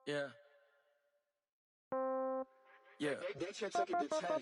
Yeah. Yeah.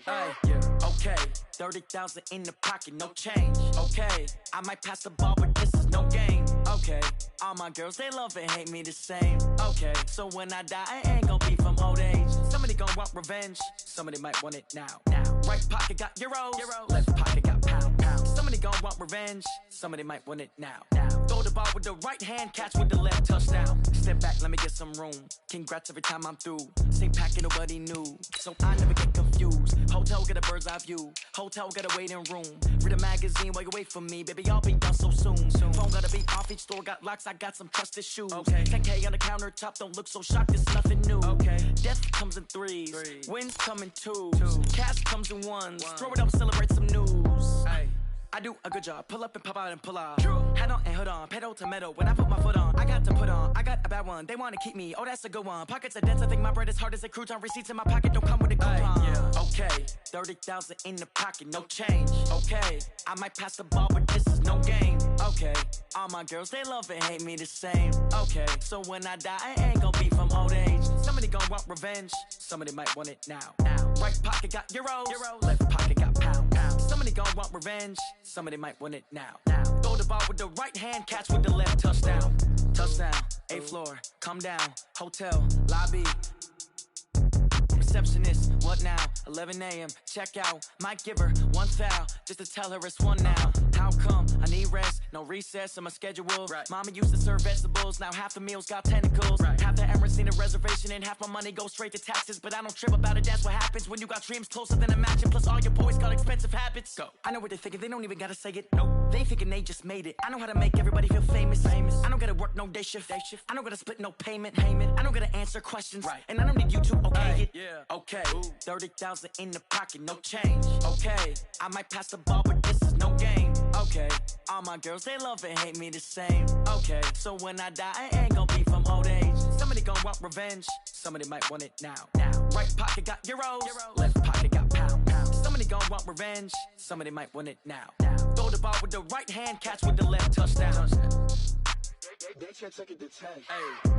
Ay, Yeah. Okay. 30,000 in the pocket, no change. Okay. I might pass the ball, but this is no game. Okay. All my girls, they love and hate me the same. Okay. So when I die, I ain't gon' be from old age. Somebody gon' want revenge. Somebody might want it now. Right pocket got euros. Left pocket got pound. Somebody gon' want revenge. Somebody might want it now. Throw the ball with the right hand, catch with the left, touchdown. Step back, let me get some room. Congrats every time I'm through. Same packet, nobody knew, so I never get confused. Hotel get a bird's eye view. Hotel get a waiting room. Read a magazine while you wait for me, baby. I'll be done so soon. Phone gotta be off, each store got locks. I got some trusted shoes. Okay. 10K on the countertop, don't look so shocked. It's nothing new. Okay. Death comes in threes. Wins come in twos. Cash comes in ones. Throw it up, celebrate some news. Ay. I do a good job. Pull up and pop out and pull off. Head on and hood on. Pedal to metal. When I put my foot on, I got to put on. I got a bad one. They wanna keep me. Oh, that's a good one. Pockets are dense. I think my bread is hard as a crouton. Receipts in my pocket don't come with a coupon. Yeah. Okay. 30,000 in the pocket, no change. Okay. I might pass the ball, but this is no game. Okay. All my girls, they love and hate me the same. Okay. So when I die, I ain't gon' be from old age. Somebody gon' want revenge. Somebody might want it now. Right pocket got euros. Left pocket got pound. Somebody gon' want revenge. Somebody might want it now. Throw the ball with the right hand, catch with the left, touchdown. Touchdown, 8th floor, come down. Hotel, lobby. Receptionist, what now? 11 a.m., check out. Might give her one foul, just to tell her it's one now. How come? I need rest, no recess in my schedule. Right. Mama used to serve vegetables, now half the meals got tentacles. Right. Half the Emirates need a reservation, and half my money goes straight to taxes. But I don't trip about it, that's what happens when you got dreams closer than a match. And plus all your boys got expensive habits. Go. I know what they're thinking, they don't even gotta say it. Nope. They thinking they just made it. I know how to make everybody feel famous. I don't gotta work no day shift. I don't gotta split no payment. I don't gotta answer questions. Right. And I don't need you to okay it. Yeah. Okay. 30,000 in the pocket, no change. Okay. I might pass the ball, but this is no game. Okay. All my girls, they love and hate me the same. Okay. So when I die, I ain't gon' be from old age. Somebody gon' want revenge. Somebody might want it now. Right pocket got euros. Left pocket got pound. Somebody gon' want revenge. Somebody might want it now. Throw the ball with the right hand, catch with the left, touchdown. They can't take it to 10. Hey.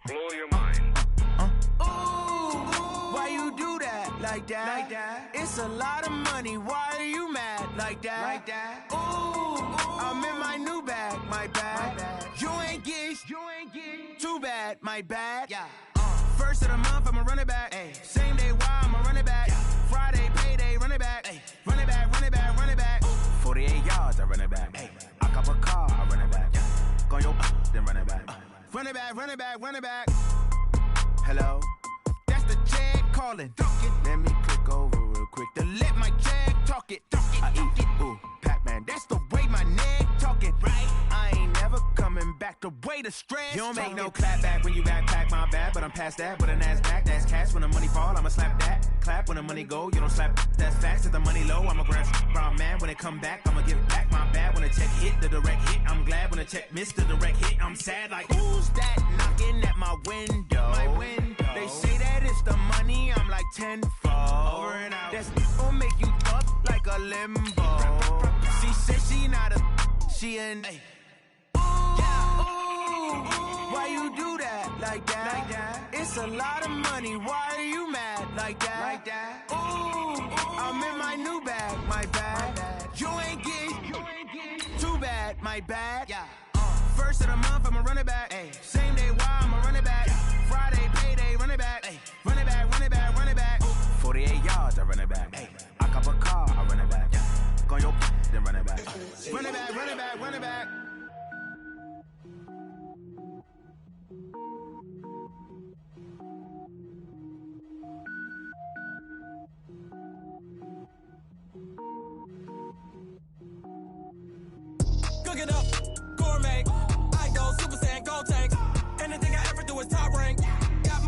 Blow your mind. Why you do that like that? It's a lot of money. Why are you mad like that? I'm in my new bag, my bad. You ain't get too bad, my bad. First of the month, I'ma run it back. Same day, why I'ma run it back. Friday, payday, run it back. Run it back, run it back, run it back. 48 yards, I run it back. I cop a car, I run it back. Go your then run it back. Run it back, run it back, run it back. Hello, that's the jag calling. Let me click over real quick to let my jag talk it. I eat it, ooh, Pac-Man. That's the way my neck talking. Right, I ain't never coming back. The way the stress. You don't make no clap back when you backpack my bad, but I'm past that. With a NASDAQ, that's cash. When the money fall, I'ma slap that. Clap when the money go, you don't slap. That's fast. If the money low, I'ma grab brown man. When it come back, I'ma give back my bad. When the check hit, the direct hit. I'm glad when the check missed the direct hit. I'm sad like who's that knocking at my window? My window. They say that it's the money. I'm like tenfold. Over and out. That's gon' make you up like a limbo. She said she not a. She an. Why you do that like that? It's a lot of money. Why are you mad like that? I'm in my new bag, my bad. You ain't get too bad, my bad. First of the month, I'ma run it back. Same day, why I'ma run it back. Friday, payday, run it back. Run it back, run it back, run it back. 48 yards, I run it back. I cop a car, I run it back. Go your then run it back. Run it back, run it back, run it back. Cook it up, gourmet. I go Super Saiyan, gold tank. Anything I ever do is top rank. Got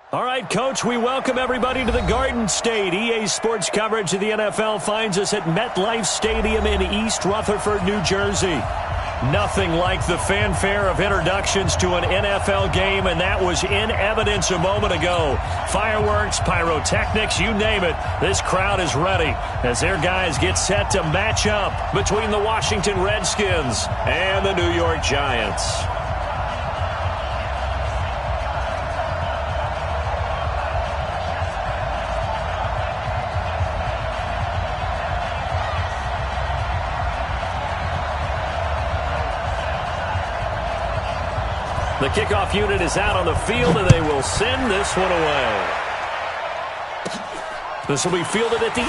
All right, Coach, we welcome everybody to the Garden State. EA Sports coverage of the NFL finds us at MetLife Stadium in East Rutherford, New Jersey. Nothing like the fanfare of introductions to an NFL game, and that was in evidence a moment ago. Fireworks, pyrotechnics, you name it. This crowd is ready as their guys get set to match up between the Washington Redskins and the New York Giants. The kickoff unit is out on the field, and they will send this one away. This will be fielded at the 8.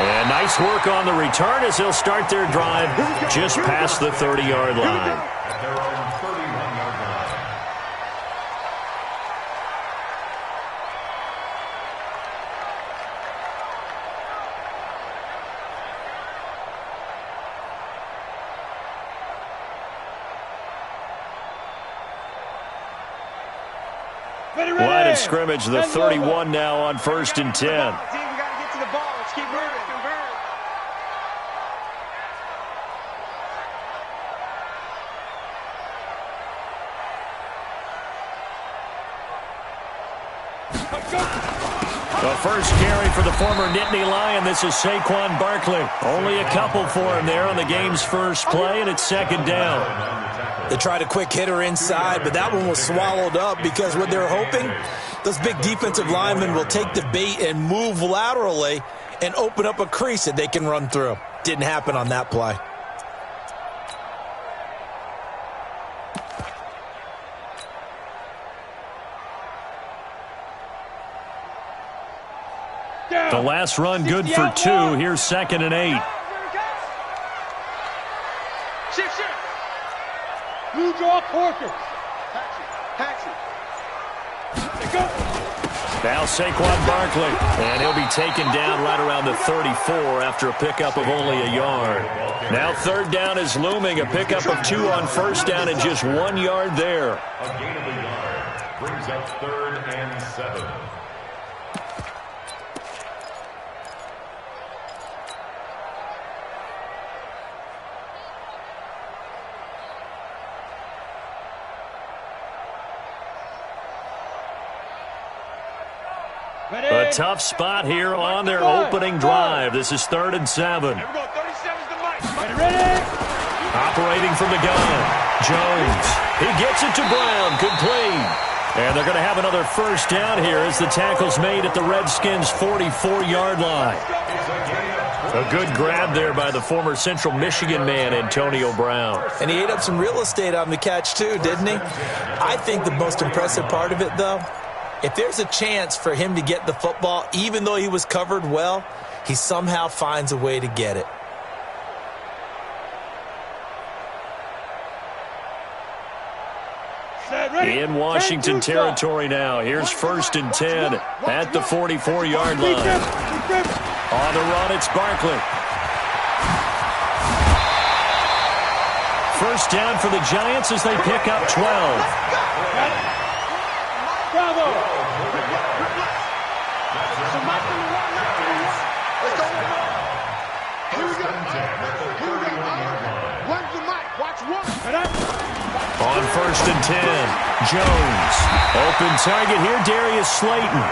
And nice work on the return as they'll start their drive just past the 30-yard line. Line of scrimmage, the 31 now on 1st and 10. We got to get to the ball. Let's keep moving. The first carry for the former Nittany Lion. This is Saquon Barkley. Only a couple for him there on the game's first play, and it's 2nd down. They tried a quick hitter inside, but that one was swallowed up because what they're hoping, those big defensive linemen will take the bait and move laterally and open up a crease that they can run through. Didn't happen on that play. The last run good for 2. Here's 2nd and 8. Shift. Blue draw Corker. Taxi. Now Saquon Barkley, and he'll be taken down right around the 34 after a pickup of only a yard. Now 3rd down is looming, a pickup of 2 on 1st down and just 1 yard there. A gain of a yard brings up 3rd and 7. A tough spot here on their opening drive. This is 3rd and 7. Here we go. 37's the mic. Ready? Operating from the gun, Jones. He gets it to Brown. Complete. And they're going to have another 1st down here as the tackle's made at the Redskins' 44-yard line. A good grab there by the former Central Michigan man, Antonio Brown. And he ate up some real estate on the catch too, didn't he? I think the most impressive part of it, though, if there's a chance for him to get the football, even though he was covered well, he somehow finds a way to get it. In Washington territory now. Here's 1st and 10 at the 44-yard line. On the run, it's Barkley. 1st down for the Giants as they pick up 12. Bravo. On 1st and 10, Jones. Open target here, Darius Slayton.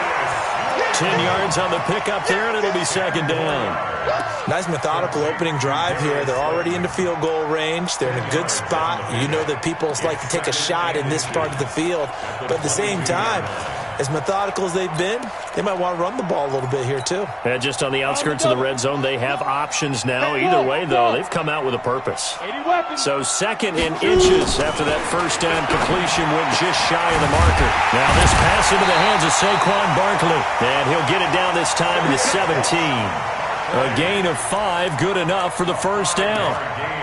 10 yards on the pickup there, and it'll be 2nd down. Nice methodical opening drive here. They're already into field goal range. They're in a good spot. You know that people like to take a shot in this part of the field. But at the same time, as methodical as they've been, they might want to run the ball a little bit here too. And just on the outskirts of the red zone, they have options now. Either way, though, they've come out with a purpose. So 2nd and inches after that 1st down completion went just shy of the marker. Now this pass into the hands of Saquon Barkley. And he'll get it down this time to 17. A gain of 5, good enough for the 1st down.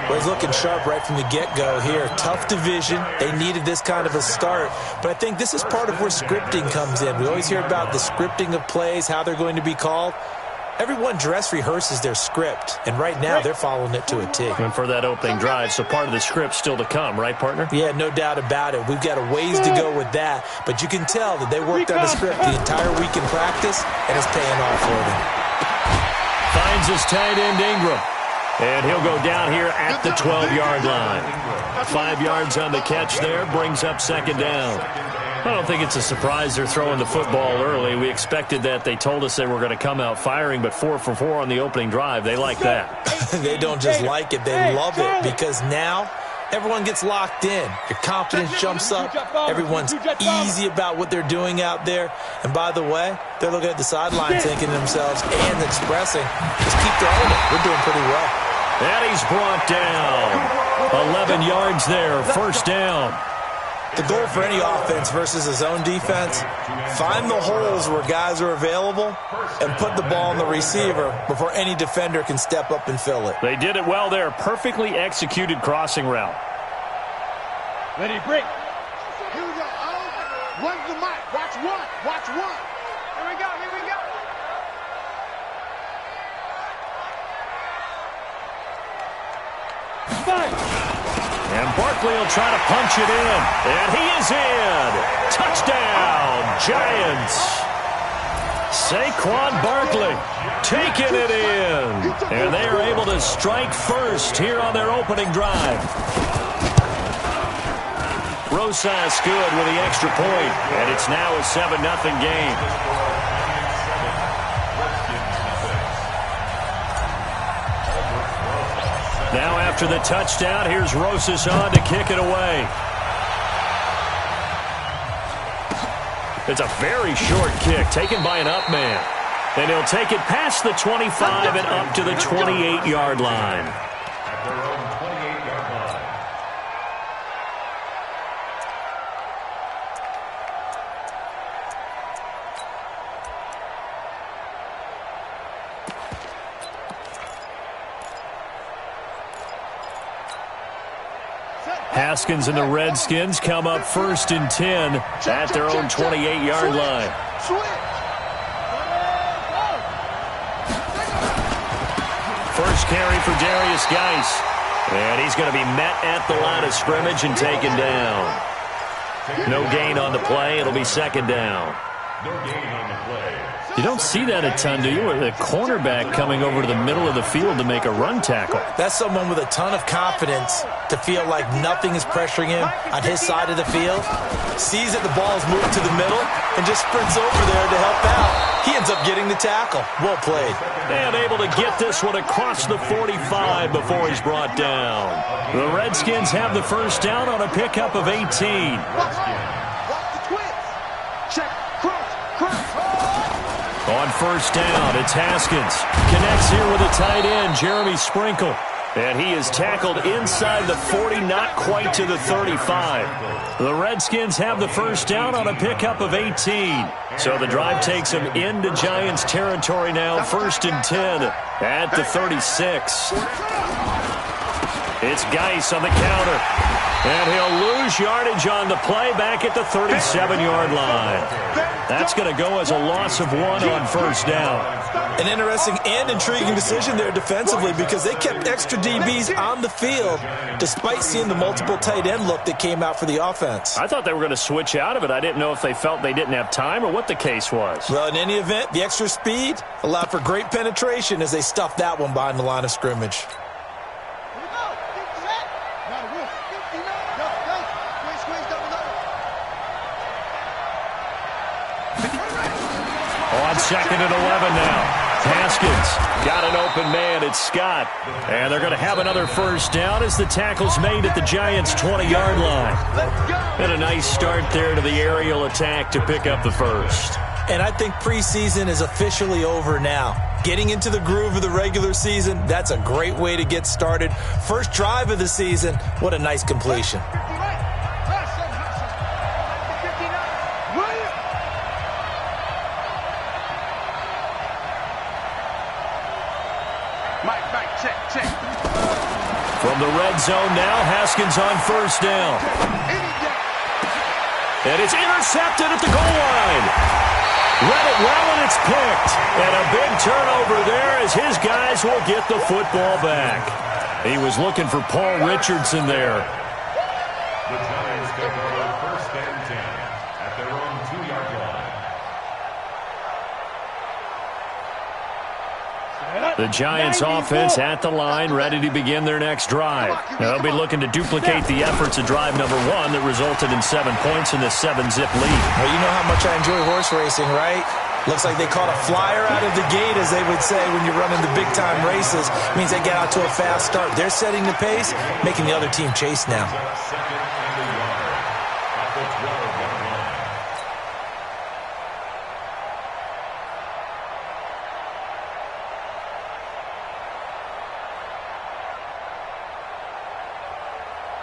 Well, he's looking sharp right from the get-go here. Tough division. They needed this kind of a start. But I think this is part of where scripting comes in. We always hear about the scripting of plays, how they're going to be called. everyone dress rehearses their script, and right now they're following it to a T. And for that opening drive, so part of the script still to come, right, partner? Yeah, no doubt about it. We've got a ways to go with that, but you can tell that they worked on the script the entire week in practice, and it's paying off for them. Finds his tight end Ingram. And he'll go down here at the 12-yard line. 5 yards on the catch there, brings up second down. I don't think it's a surprise they're throwing the football early. We expected that. They told us they were going to come out firing, but 4 for 4 on the opening drive. They like that. They don't just like it, they love it, because now everyone gets locked in. Your confidence jumps up. Everyone's easy about what they're doing out there. And by the way, they're looking at the sideline thinking to themselves and expressing, just keep throwing it. We're doing pretty well. And he's brought down. 11 yards there, first down. The goal for any offense versus his own defense, find the holes where guys are available and put the ball on the receiver before any defender can step up and fill it. They did it well there. Perfectly executed crossing route. Ready, break. Here we go. Run the mic. Watch one. Watch one. Here we go. Here we go. And Barkley will try to punch it in. And he is in. Touchdown, Giants. Saquon Barkley taking it in. And they are able to strike first here on their opening drive. Rosas good with the extra point. And it's now a 7-0 game. Now after the touchdown, here's Rosas on to kick it away. It's a very short kick taken by an up man. And he'll take it past the 25 and up to the 28-yard line. Haskins and the Redskins come up 1st and 10 at their own 28-yard line. First carry for Darius Geis. And he's going to be met at the line of scrimmage and taken down. No gain on the play. It'll be second down. No gain on the play. You don't see that a ton, do you? With a cornerback coming over to the middle of the field to make a run tackle. That's someone with a ton of confidence to feel like nothing is pressuring him on his side of the field. Sees that the ball is moved to the middle and just sprints over there to help out. He ends up getting the tackle. Well played. And able to get this one across the 45 before he's brought down. The Redskins have the first down on a pickup of 18. On first down, it's Haskins. Connects here with a tight end, Jeremy Sprinkle. And he is tackled inside the 40, not quite to the 35. The Redskins have the first down on a pickup of 18. So the drive takes them into Giants territory now, 1st and 10 at the 36. It's Geis on the counter. And he'll lose yardage on the play back at the 37-yard line. That's going to go as a loss of 1 on first down. An interesting and intriguing decision there defensively because they kept extra DBs on the field despite seeing the multiple tight end look that came out for the offense. I thought they were going to switch out of it. I didn't know if they felt they didn't have time or what the case was. Well, in any event, the extra speed allowed for great penetration as they stuffed that one behind the line of scrimmage. On 2nd and 11 now. Haskins got an open man. It's Scott. And they're going to have another first down as the tackle's made at the Giants' 20-yard line. And a nice start there to the aerial attack to pick up the first. And I think preseason is officially over now. Getting into the groove of the regular season, that's a great way to get started. First drive of the season, what a nice completion. From the red zone now, Haskins on first down. And it's intercepted at the goal line. Read it well, and it's picked. And a big turnover there as his guys will get the football back. He was looking for Paul Richardson there. The Giants take over 1st and 10 at their own 2-yard line. The Giants offense at the line, ready to begin their next drive. Now, they'll be looking to duplicate the efforts of drive number 1 that resulted in 7 points in the 7-zip lead. Well, you know how much I enjoy horse racing, right? Looks like they caught a flyer out of the gate, as they would say when you're running the big-time races. It means they get out to a fast start. They're setting the pace, making the other team chase now.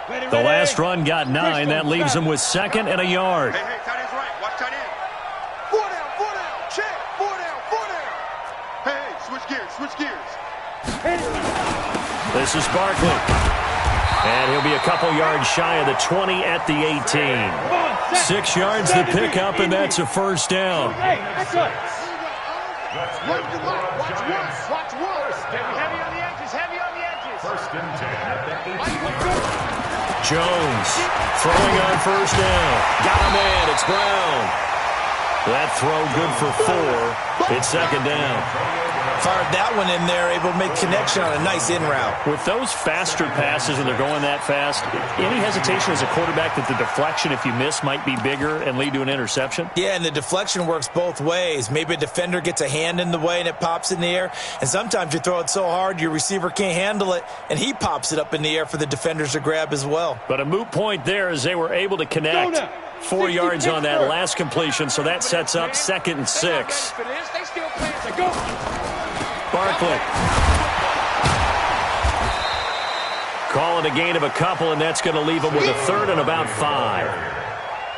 The last run got 9. That leaves them with 2nd and a yard. Hey, tight end's right. Watch tight end. 4 down. Check. 4 down. Hey, switch gears. This is Barkley. And he'll be a couple yards shy of the 20 at the 18. 6 yards to pick up, and that's a first down. Hey, that's good. Watch one. Heavy on the edges. 1st and 10 at the 18. Jones throwing on first down. Got a man. It's Brown. That throw good for 4. It's 2nd down. Fired that one in there, able to make connection on a nice in route. With those faster passes and they're going that fast, any hesitation as a quarterback that the deflection, if you miss, might be bigger and lead to an interception? Yeah, and the deflection works both ways. Maybe a defender gets a hand in the way and it pops in the air. And sometimes you throw it so hard your receiver can't handle it, and he pops it up in the air for the defenders to grab as well. But a moot point there as they were able to connect. 4 yards on that last completion, so that sets up 2nd and 6. Barkley. Call it a gain of a couple, and that's going to leave him with a 3rd and about 5.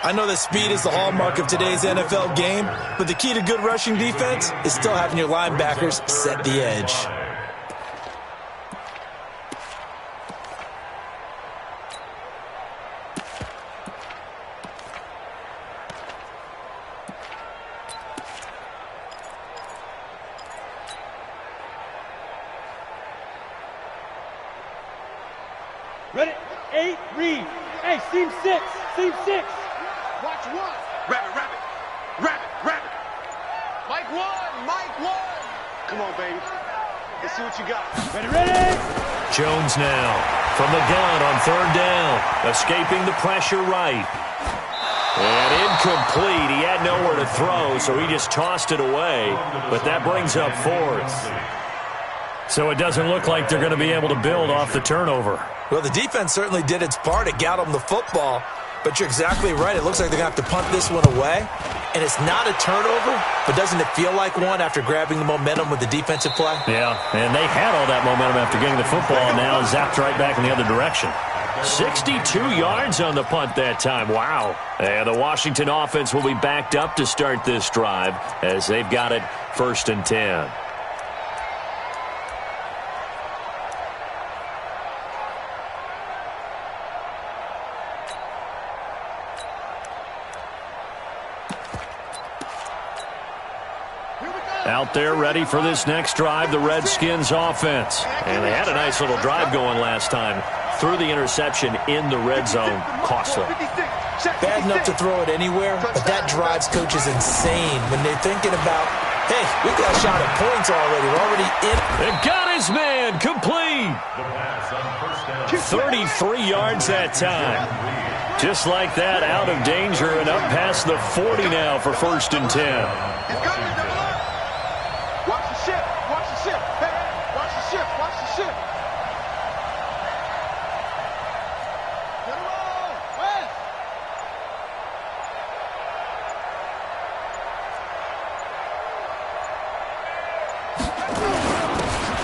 I know that speed is the hallmark of today's NFL game, but the key to good rushing defense is still having your linebackers set the edge. Ready? 8, read. Hey, seam 6. Watch one. Rabbit. Mike one. Come on, baby. Let's see what you got. Ready. Jones now from the gun on 3rd down. Escaping the pressure right. And incomplete. He had nowhere to throw, so he just tossed it away. But that brings up 4th. So it doesn't look like they're going to be able to build off the turnover. Well, the defense certainly did its part. It got them the football. But you're exactly right. It looks like they're going to have to punt this one away. And it's not a turnover, but doesn't it feel like one after grabbing the momentum with the defensive play? Yeah, and they had all that momentum after getting the football, and now zapped right back in the other direction. 62 yards on the punt that time. Wow. And the Washington offense will be backed up to start this drive as they've got it 1st and 10. Out there ready for this next drive, the Redskins offense. And they had a nice little drive going last time. Threw the interception in the red zone. Costly. Bad enough to throw it anywhere, but that drives coaches insane when they're thinking about, hey, we got a shot at points already. We're already in. And got his man complete. 33 yards that time. Just like that, out of danger and up past the 40 now for 1st and 10.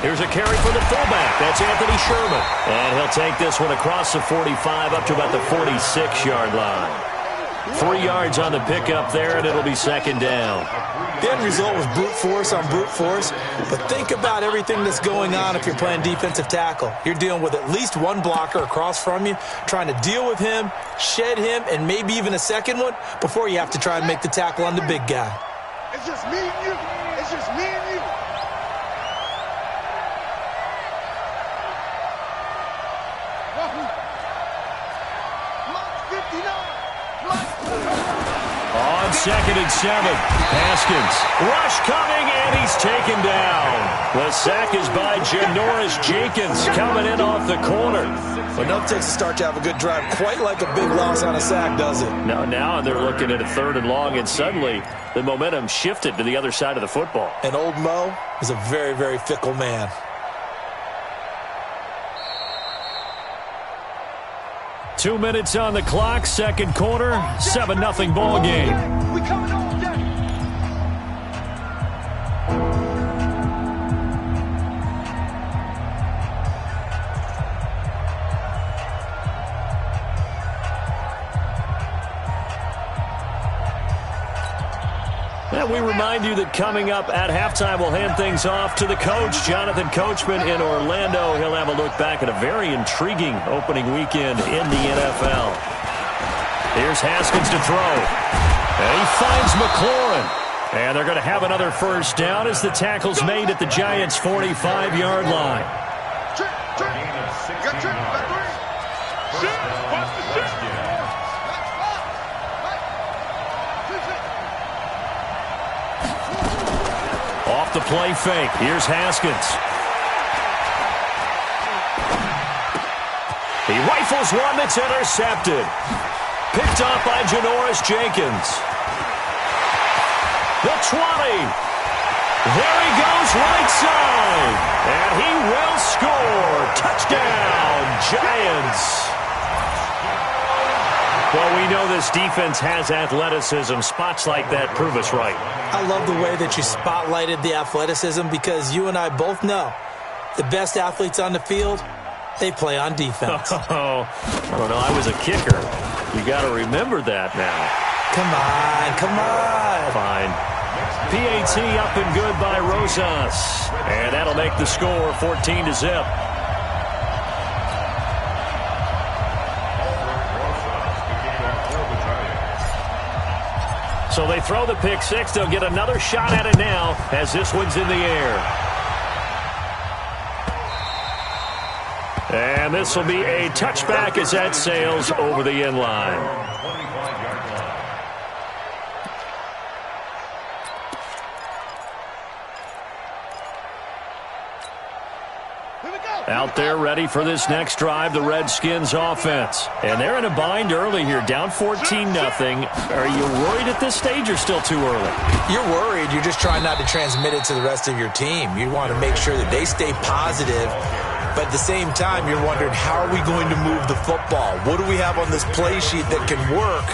Here's a carry for the fullback. That's Anthony Sherman. And he'll take this one across the 45 up to about the 46-yard line. 3 yards on the pickup there, and it'll be 2nd down. The end result was brute force on brute force, but think about everything that's going on if you're playing defensive tackle. You're dealing with at least one blocker across from you, trying to deal with him, shed him, and maybe even a second one before you have to try and make the tackle on the big guy. It's just me and you. It's just me and you. On 2nd and 7, Haskins. Rush coming, and he's taken down. The sack is by Janoris Jenkins coming in off the corner. Enough takes a start to have a good drive. Quite like a big loss on a sack, does it? Now they're looking at a 3rd and long, and suddenly the momentum shifted to the other side of the football. And old Mo is a very, very fickle man. Two minutes on the clock, 2nd quarter, 7-0 ball game. We coming all day. And we remind you that coming up at halftime, we'll hand things off to the coach, Jonathan Coachman in Orlando. He'll have a look back at a very intriguing opening weekend in the NFL. Here's Haskins to throw. And he finds McLaurin. And they're going to have another first down as the tackle's made at the Giants' 45-yard line. Off the play fake. Here's Haskins. He rifles one that's intercepted. Picked up by Janoris Jenkins. The 20. There he goes right side. And he will score. Touchdown, Giants. Well, we know this defense has athleticism. Spots like that prove us right. I love the way that you spotlighted the athleticism because you and I both know the best athletes on the field, they play on defense. Oh, I don't know. I was a kicker. You got to remember that now. Come on. Fine. PAT up and good by Rosas. And that'll make the score 14-0. So they throw the pick six. They'll get another shot at it now as this one's in the air. And this will be a touchback as that sails over the end line. Out there ready for this next drive, the Redskins offense. And they're in a bind early here, down 14-0. Are you worried at this stage or still too early? You're worried. You're just trying not to transmit it to the rest of your team. You want to make sure that they stay positive. But at the same time, you're wondering, how are we going to move the football? What do we have on this play sheet that can work?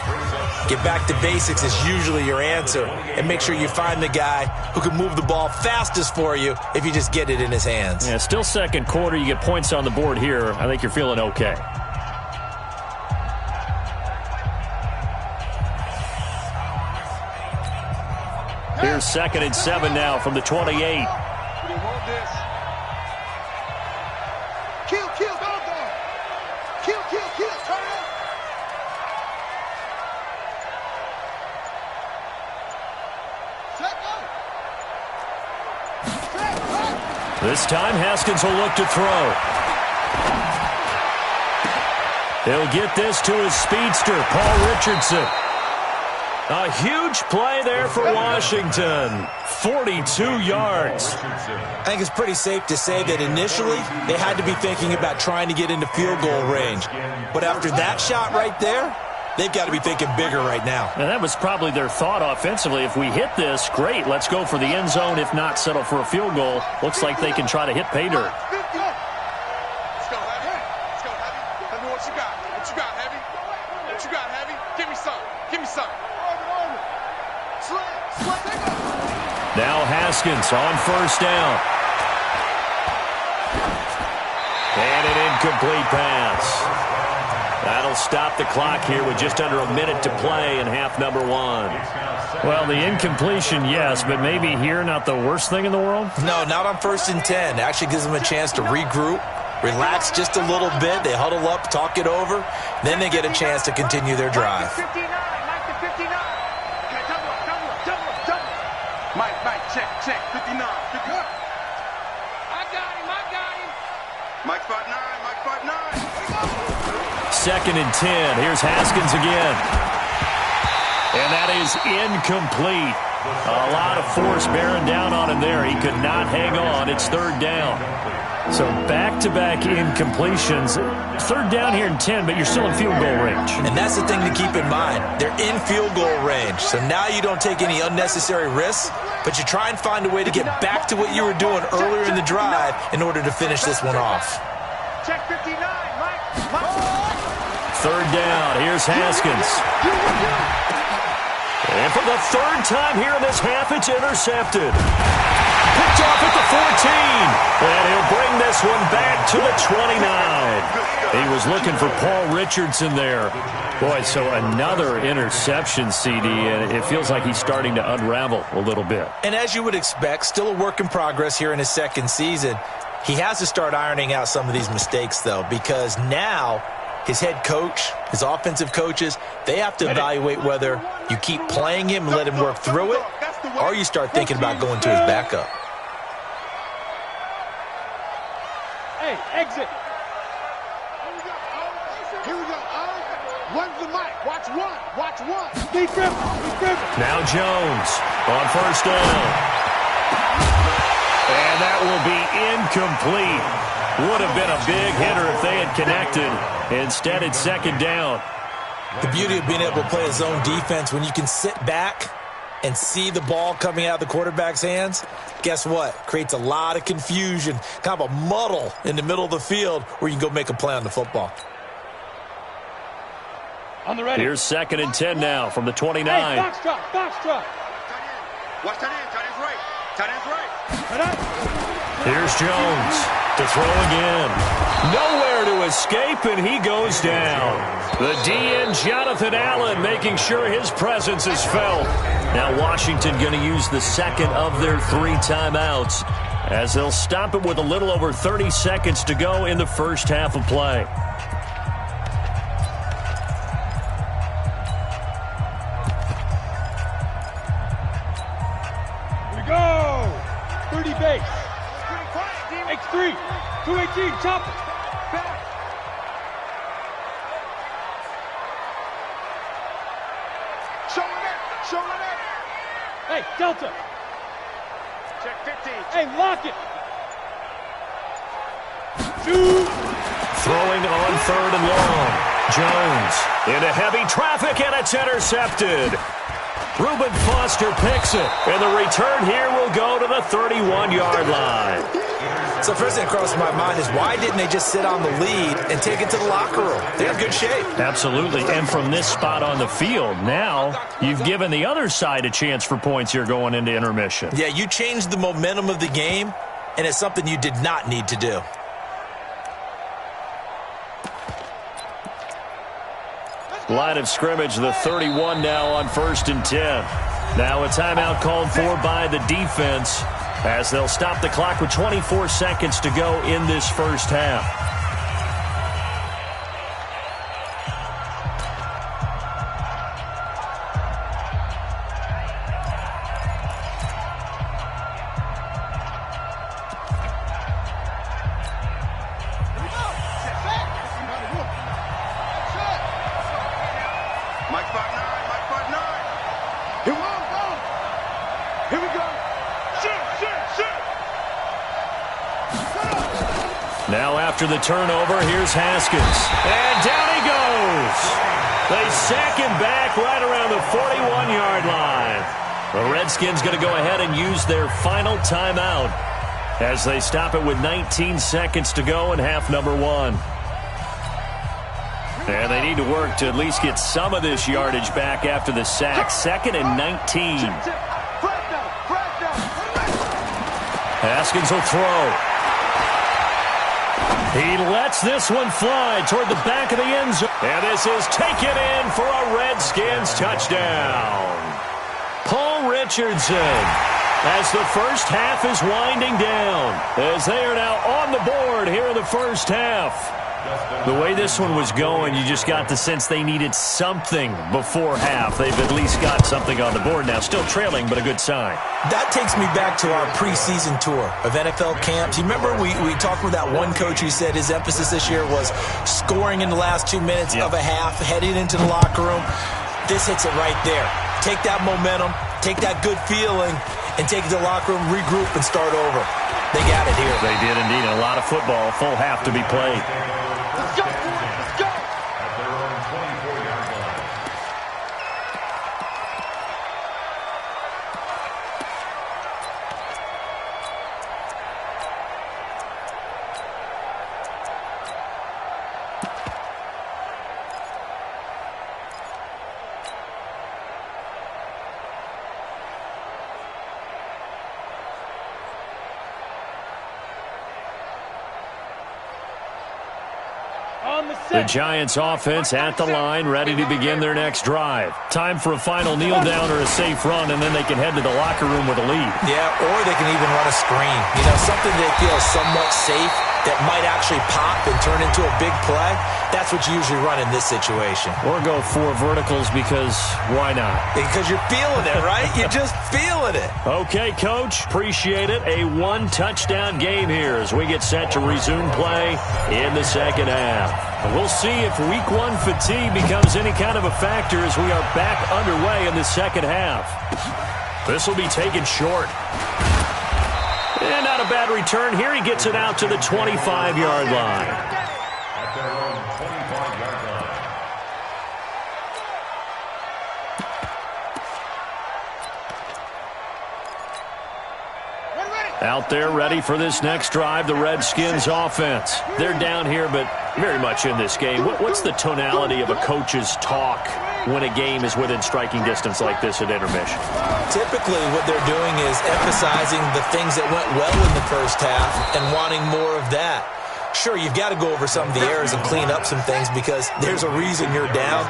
Get back to basics is usually your answer. And make sure you find the guy who can move the ball fastest for you if you just get it in his hands. Yeah, still second quarter. You get points on the board here. I think you're feeling okay. Here's 2nd and 7 now from the 28. This time, Haskins will look to throw. He'll get this to his speedster, Paul Richardson. A huge play there for Washington. 42 yards. I think it's pretty safe to say that initially they had to be thinking about trying to get into field goal range. But after that shot right there, they've got to be thinking bigger right now. And that was probably their thought offensively. If we hit this, great. Let's go for the end zone. If not, settle for a field goal. Looks like they can try to hit pay dirt. Let's go, Heavy. Let's go, Heavy. Tell me what you got. What you got, Heavy? What you got, Heavy? Give me some. Give me some. Now Haskins on first down. And an incomplete pass. That'll stop the clock here with just under a minute to play in half number 1. Well, the incompletion, yes, but maybe here not the worst thing in the world? No, not on 1st and 10. It actually gives them a chance to regroup, relax just a little bit. They huddle up, talk it over. Then they get a chance to continue their drive. Check, 59. I got him. Mike 5'9". 2nd and 10. Here's Haskins again. And that is incomplete. A lot of force bearing down on him there. He could not hang on. It's 3rd down. So back-to-back incompletions. 3rd down here in 10, but you're still in field goal range. And that's the thing to keep in mind. They're in field goal range. So now you don't take any unnecessary risks, but you try and find a way to get back to what you were doing earlier in the drive in order to finish this one off. Check 59, Mike. 3rd down. Here's Haskins. And for the 3rd time here in this half, it's intercepted. Picked off at the 14. And he'll bring this one back to the 29. He was looking for Paul Richardson there. Boy, so another interception, CD, and it feels like he's starting to unravel a little bit. And as you would expect, still a work in progress here in his 2nd season. He has to start ironing out some of these mistakes, though, because now his head coach, his offensive coaches, they have to evaluate whether you keep playing him and let him work through it, or you start thinking about going to his backup. Hey, exit. Here we go. One's the mic. Watch one. Be careful. Now Jones on 1st down. And that will be incomplete. Would have been a big hitter if they had connected. Instead, it's 2nd down. The beauty of being able to play a zone defense, when you can sit back and see the ball coming out of the quarterback's hands, guess what? Creates a lot of confusion, kind of a muddle in the middle of the field where you can go make a play on the football. On the ready. Here's 2nd and 10 now from the 29. Hey, box drop. Watch tight end's right. Here's Jones to throw again. Nowhere to escape, and he goes down. The DN, Jonathan Allen, making sure his presence is felt. Now Washington going to use the 2nd of their 3 timeouts as they'll stop it with a little over 30 seconds to go in the first half of play. Here we go. 30 base. X3. 218. Chop it. Back. Showing it. Hey, Delta. Check 15. Hey, lock it. Shoot. Throwing on 3rd and long. Jones into heavy traffic, and it's intercepted. Reuben Foster picks it, and the return here will go to the 31-yard line. So first thing that crosses my mind is, why didn't they just sit on the lead and take it to the locker room? They're in good shape. Absolutely, and from this spot on the field, now you've given the other side a chance for points here going into intermission. Yeah, you changed the momentum of the game, and it's something you did not need to do. Line of scrimmage, the 31 now on 1st and 10. Now a timeout called for by the defense as they'll stop the clock with 24 seconds to go in this first half. Mike 5'9". Here we go. Shoot. Now after the turnover, here's Haskins. And down he goes. They sack him back right around the 41-yard line. The Redskins going to go ahead and use their final timeout as they stop it with 19 seconds to go in half number 1. And they need to work to at least get some of this yardage back after the sack. 2nd and 19. Haskins will throw. He lets this one fly toward the back of the end zone. And this is taken in for a Redskins touchdown. Paul Richardson, as the first half is winding down, as they are now on the board here in the first half. The way this one was going, you just got the sense they needed something before half. They've at least got something on the board now. Still trailing, but a good sign. That takes me back to our preseason tour of NFL camps. You remember we talked with that one coach who said his emphasis this year was scoring in the last 2 minutes of a half, heading into the locker room. This hits it right there. Take that momentum, take that good feeling, and take it to the locker room, regroup, and start over. They got it here. They did indeed. A lot of football, full half to be played. Let's go, boys. Let's go. At their own 24-yard line. The Giants offense at the line, ready to begin their next drive. Time for a final kneel down or a safe run, and then they can head to the locker room with a lead. Yeah, or they can even run a screen. You know, something they feel somewhat safe that might actually pop and turn into a big play. That's what you usually run in this situation. Or go 4 verticals because why not? Because you're feeling it, right? You're just feeling it. Okay, Coach. Appreciate it. A 1-touchdown game here as we get set to resume play in the second half. And we'll see if week 1 fatigue becomes any kind of a factor as we are back underway in the second half. This will be taken short. And not a bad return here. He gets it out to the 25-yard line. At their own 25-yard line. Out there ready for this next drive, the Redskins offense. They're down here, but very much in this game. What's the tonality of a coach's talk when a game is within striking distance like this at intermission? Typically, what they're doing is emphasizing the things that went well in the first half and wanting more of that. Sure, you've got to go over some of the errors and clean up some things because there's a reason you're down.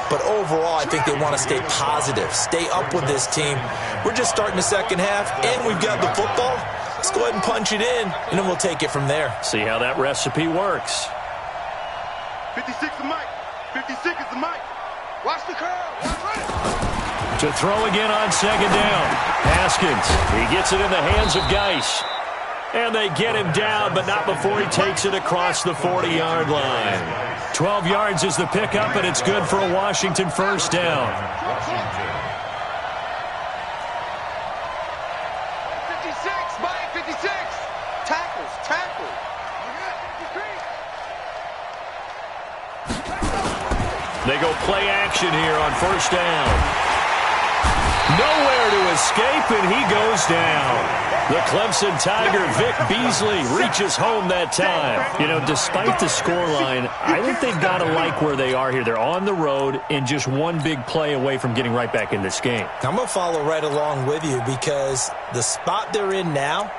But overall, I think they want to stay positive, stay up with this team. We're just starting the second half, and we've got the football. Let's go ahead and punch it in, and then we'll take it from there. See how that recipe works. 56 is Mike. 56 is the Mike. Watch the curl. Watch it. To throw again on second down. Haskins, he gets it in the hands of Geis. And they get him down, but not before he takes it across the 40-yard line. 12 yards is the pickup, and it's good for a Washington first down. 56, Mike, 56. Tackles, tackle. They go play action here on first down. Nowhere to escape, and he goes down. The Clemson Tiger, Vic Beasley, reaches home that time. You know, despite the scoreline, I think they've got to like where they are here. They're on the road and just one big play away from getting right back in this game. I'm going to follow right along with you because the spot they're in now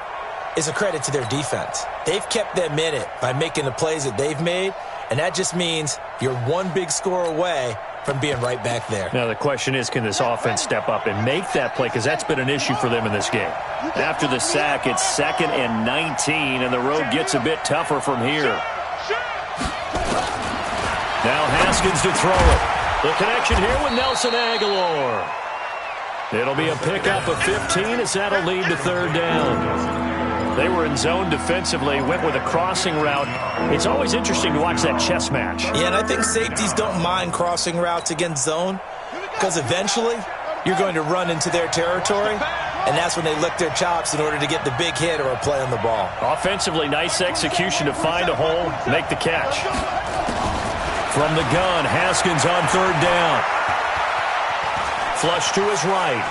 is a credit to their defense. They've kept them in it by making the plays that they've made, and that just means you're one big score away from being right back there. Now the question is, can this offense step up and make that play? Because that's been an issue for them in this game. After the sack, it's 2nd and 19, and the road gets a bit tougher from here. Now Haskins to throw it. The connection here with Nelson Aguilar. It'll be a pickup of 15 as that'll lead to third down. They were in zone defensively, went with a crossing route. It's always interesting to watch that chess match. Yeah, and I think safeties don't mind crossing routes against zone because eventually you're going to run into their territory, and that's when they lick their chops in order to get the big hit or a play on the ball. Offensively, nice execution to find a hole, make the catch. From the gun, Haskins on third down. Flush to his right.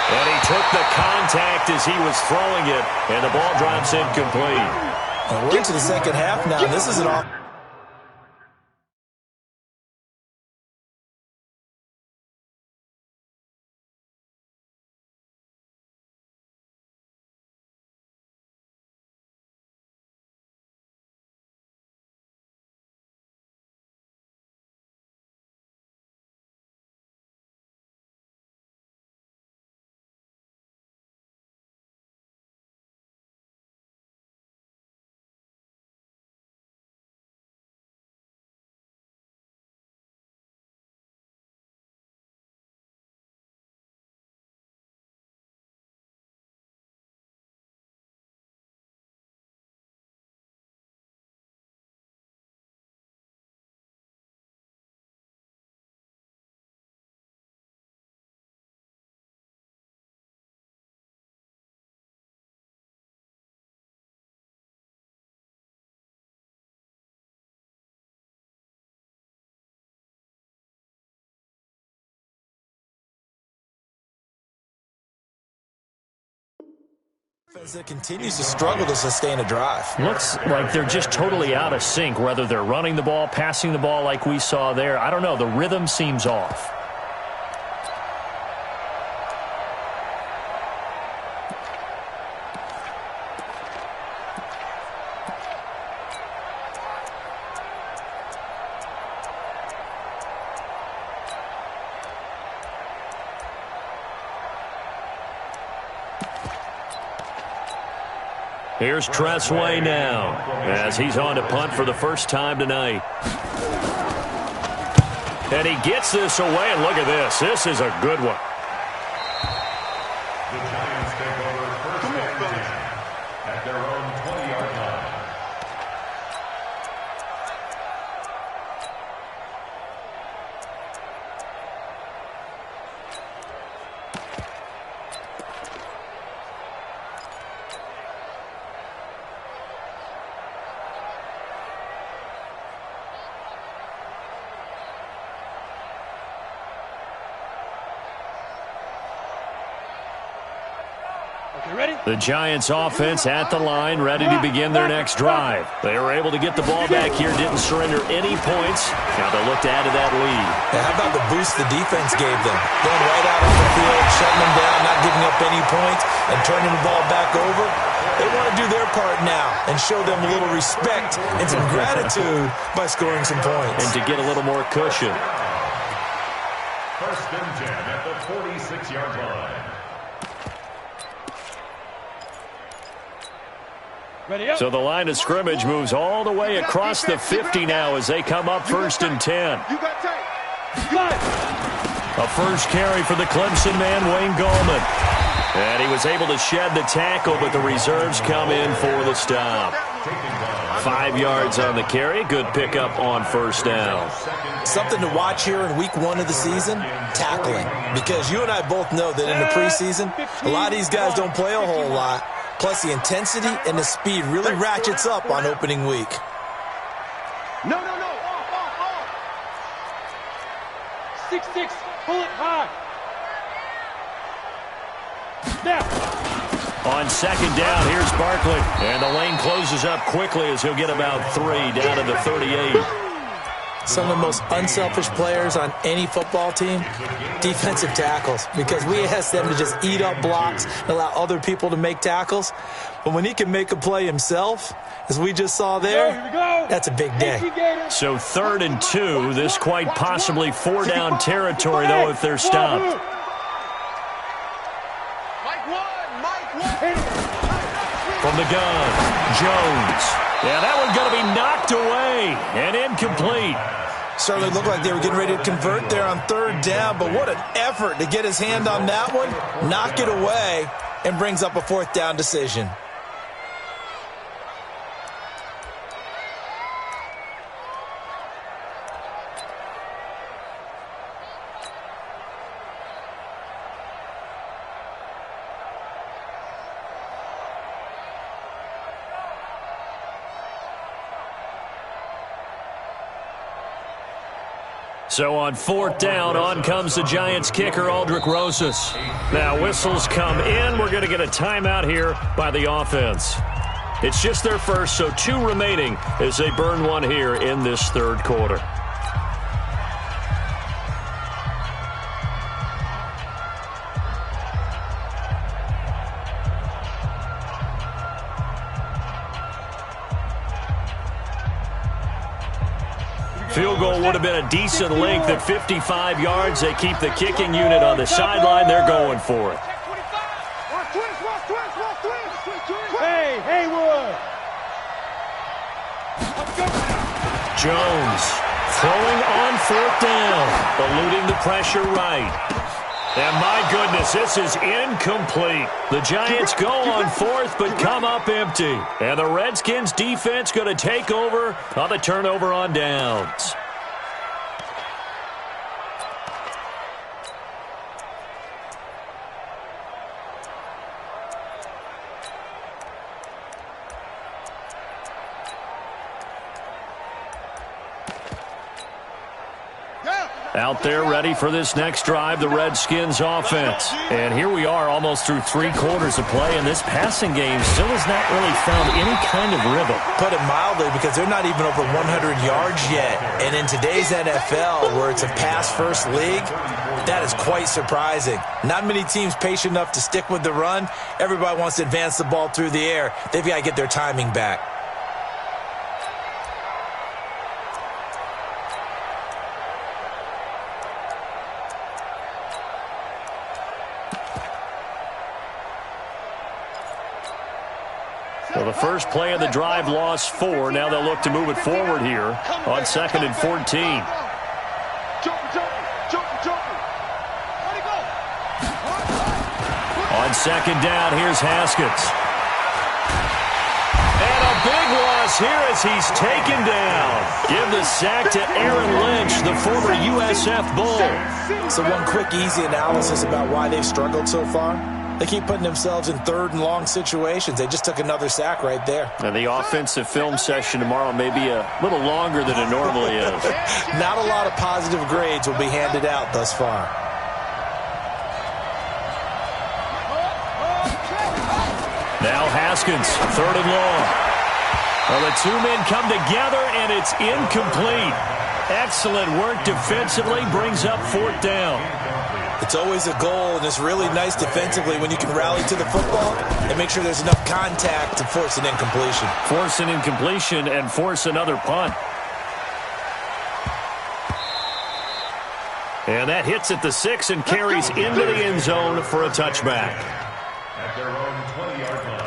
And he took the contact as he was throwing it, and the ball drops incomplete. And we're into the second half now. This is an off. That continues to struggle to sustain a drive. Looks like they're just totally out of sync, whether they're running the ball, passing the ball like we saw there. I don't know. The rhythm seems off. Here's Tressway now, as he's on to punt for the first time tonight. And he gets this away, and look at this. This is a good one. The Giants take over first and 10 at their own 20-yard line. The Giants offense at the line, ready to begin their next drive. They were able to get the ball back here, didn't surrender any points. Now they look to add to that lead. Now, how about the boost the defense gave them? Going right out on the field, shutting them down, not giving up any points, and turning the ball back over. They want to do their part now and show them a little respect and some gratitude by scoring some points. And to get a little more cushion. First and 10 at the 46-yard line. So the line of scrimmage moves all the way across the 50 now as they come up first and 10. A first carry for the Clemson man, Wayne Gallman. And he was able to shed the tackle, but the reserves come in for the stop. 5 yards on the carry. Good pickup on first down. Something to watch here in week 1 of the season, tackling. Because you and I both know that in the preseason, a lot of these guys don't play a whole lot. Plus, the intensity and the speed really ratchets up on opening week. No. Off. 6-6, pull it high. Now. On second down, here's Barkley. And the lane closes up quickly as he'll get about 3 down to the 38. Some of the most unselfish players on any football team, defensive tackles, because we ask them to just eat up blocks and allow other people to make tackles. But when he can make a play himself, as we just saw there, that's a big day. So 3rd and 2, this quite possibly 4-down territory, though, if they're stopped. From the gun, Jones. Yeah, that one's going to be knocked away and incomplete. Certainly looked like they were getting ready to convert there on 3rd down, but what an effort to get his hand on that one, knock it away, and brings up a 4th down decision. So on 4th down, on comes the Giants kicker, Aldrick Rosas. Now whistles come in. We're going to get a timeout here by the offense. It's just their first, so 2 remaining as they burn one here in this 3rd quarter. Field goal would have been a decent length at 55 yards. They keep the kicking unit on the sideline. They're going for it. Hey, Haywood. Jones throwing on 4th down, eluding the pressure right. And my goodness, this is incomplete. The Giants go on 4th, but come up empty. And the Redskins defense going to take over on the turnover on downs. Out there ready for this next drive, the Redskins offense. And here we are almost through 3 quarters of play, and this passing game still has not really found any kind of rhythm. Put it mildly, because they're not even over 100 yards yet. And in today's NFL, where it's a pass-first league, that is quite surprising. Not many teams patient enough to stick with the run. Everybody wants to advance the ball through the air. They've got to get their timing back. Well, the first play of the drive lost 4. Now they'll look to move it forward here on 2nd and 14. On 2nd down, here's Haskins. And a big loss here as he's taken down. Give the sack to Aaron Lynch, the former USF Bull. So one quick, easy analysis about why they've struggled so far. They keep putting themselves in 3rd and long situations. They just took another sack right there. And the offensive film session tomorrow may be a little longer than it normally is. Not a lot of positive grades will be handed out thus far. Now Haskins, 3rd and long. Well, the 2 men come together, and it's incomplete. Excellent work defensively, brings up 4th down. It's always a goal, and it's really nice defensively when you can rally to the football and make sure there's enough contact to force an incompletion. Force an incompletion and force another punt. And that hits at the 6 and carries into the end zone for a touchback. At their own 20-yard line.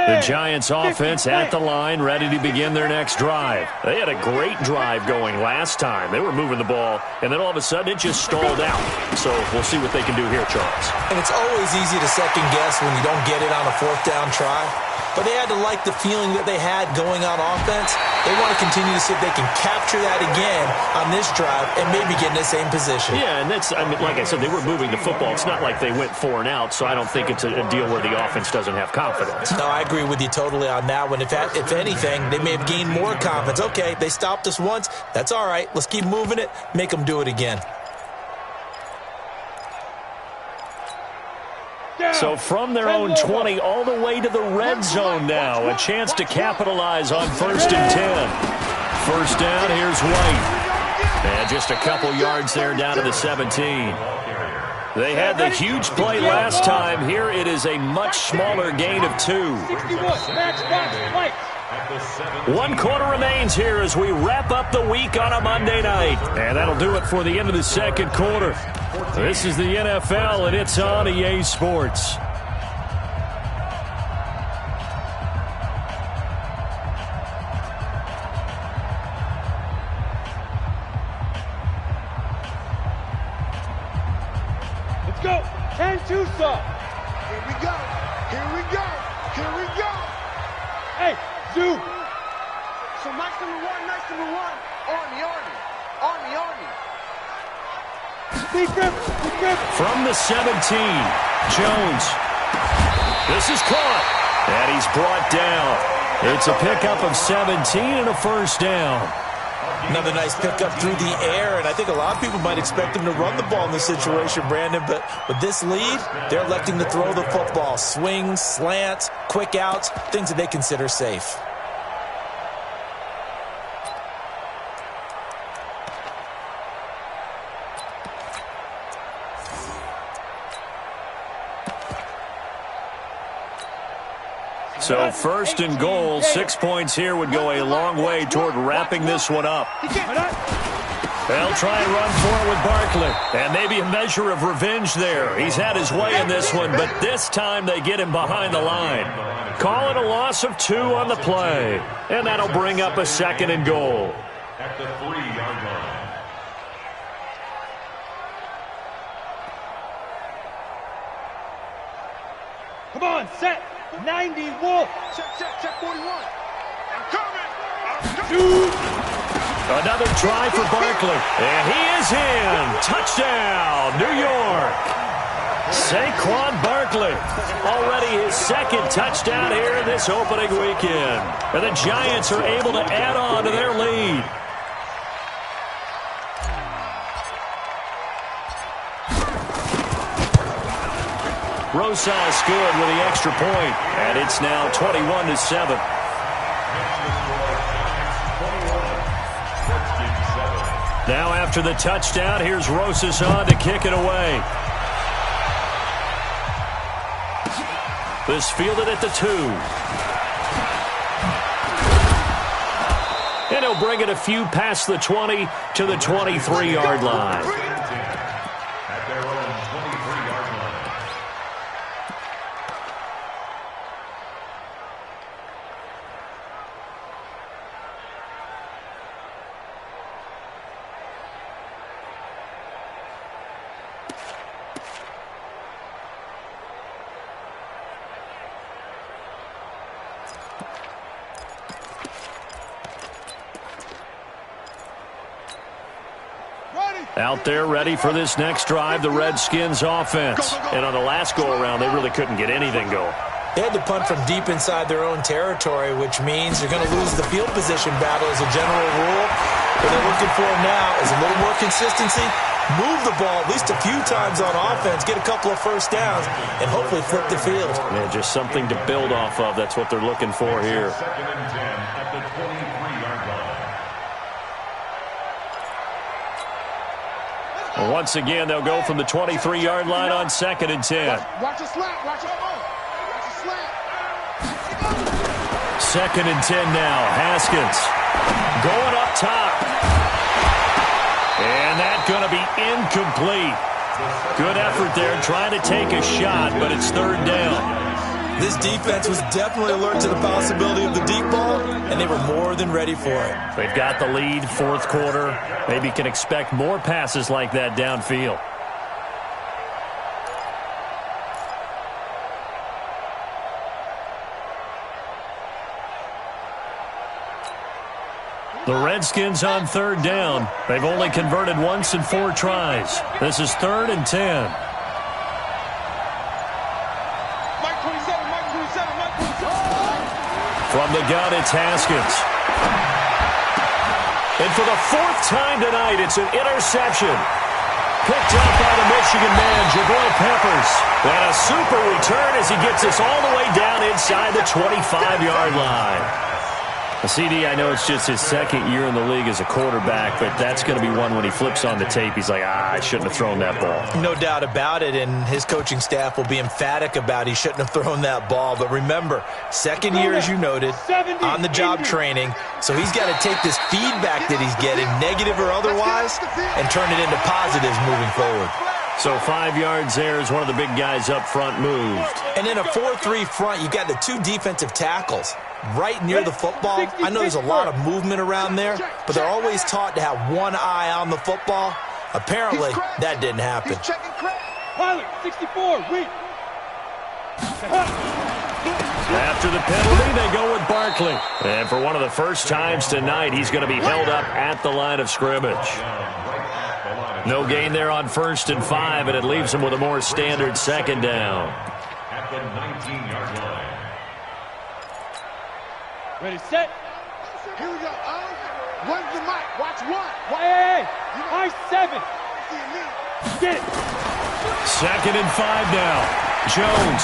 The Giants offense at the line, ready to begin their next drive. They had a great drive going last time. They were moving the ball, and then all of a sudden it just stalled out. So we'll see what they can do here, Charles. And it's always easy to second guess when you don't get it on a 4th down try. But they had to like the feeling that they had going on offense. They want to continue to see if they can capture that again on this drive and maybe get in the same position. Yeah, and that's, I mean, like I said, they were moving the football. It's not like they went 4 and out, so I don't think it's a deal where the offense doesn't have confidence. No, I agree with you totally on that one. If anything, they may have gained more confidence. Okay, they stopped us once. That's all right. Let's keep moving it. Make them do it again. So from their own 20 all the way to the red zone now. A chance to capitalize on 1st and 10. 1st down, here's White. And just a couple yards there down to the 17. They had the huge play last time. Here it is a much smaller gain of 2. 1 quarter remains here as we wrap up the week on a Monday night. And that'll do it for the end of the 2nd quarter. This is the NFL, and it's on EA Sports. Let's go. 10-2, sir. Here we go. Here we go. Here we go. Hey, Zoo. So nice number one. Army. From the 17, Jones. This is caught, and he's brought down. It's a pickup of 17 and a 1st down. Another nice pickup through the air, and I think a lot of people might expect him to run the ball in this situation, Brandon, but with this lead, they're electing to throw the football. Swings, slants, quick outs, things that they consider safe. So 1st and goal, 6 points here would go a long way toward wrapping this one up. They'll try and run for it with Barkley. And maybe a measure of revenge there. He's had his way in this one, but this time they get him behind the line. Call it a loss of 2 on the play. And that'll bring up a 2nd and goal. At the 3-yard line. Come on, set. 90, Wolf. Check, 41. I'm coming. Another try for Barkley. And he is in. Touchdown, New York. Saquon Barkley, already his second touchdown here this opening weekend. And the Giants are able to add on to their lead. Rosas good with the extra point, and it's now 21-7. Now after the touchdown, here's Rosas on to kick it away. This fielded at the 2. And he'll bring it a few past the 20 to the 23-yard line. At their own 23-yard line. Out there ready for this next drive, the Redskins offense. And on the last go-around, they really couldn't get anything going. They had to punt from deep inside their own territory, which means they're going to lose the field position battle as a general rule. What they're looking for now is a little more consistency, move the ball at least a few times on offense, get a couple of first downs, and hopefully flip the field. Yeah, just something to build off of. That's what they're looking for here. Second and 10 at the 23-yard line. Well, once again, they'll go from the 23-yard line on second and 10. Watch a slant. Watch a slant. Second and 10 now. Haskins going up top. And that's going to be incomplete. Good effort there trying to take a shot, but it's third down. This defense was definitely alert to the possibility of the deep ball, and they were more than ready for it. They've got the lead, fourth quarter. Maybe can expect more passes like that downfield. The Redskins on third down. They've only converted once in 4 tries. This is third and 10. From the gun, it's Haskins. And for the 4th time tonight, it's an interception. Picked up by the Michigan man, Jabril Peppers. And a super return as he gets us all the way down inside the 25-yard line. CD, I know it's just his second year in the league as a quarterback, but that's going to be one when he flips on the tape. He's like, I shouldn't have thrown that ball. No doubt about it, and his coaching staff will be emphatic about he shouldn't have thrown that ball. But remember, second year, as you noted, on-the-job training, so he's got to take this feedback that he's getting, negative or otherwise, and turn it into positives moving forward. So 5 yards there as one of the big guys up front moved. And in a 4-3 front, you got the 2 defensive tackles right near the football. I know there's a lot of movement around there, but they're always taught to have one eye on the football. Apparently, that didn't happen. 64, wait. After the penalty, they go with Barkley. And for one of the first times tonight, he's going to be held up at the line of scrimmage. No gain there on 1st and 5, and it leaves him with a more standard second down. At the 19-yard line. Ready, set. Here we go. One's the mic. Watch one. Hey, I 7. Get it. 2nd and 5 now. Jones.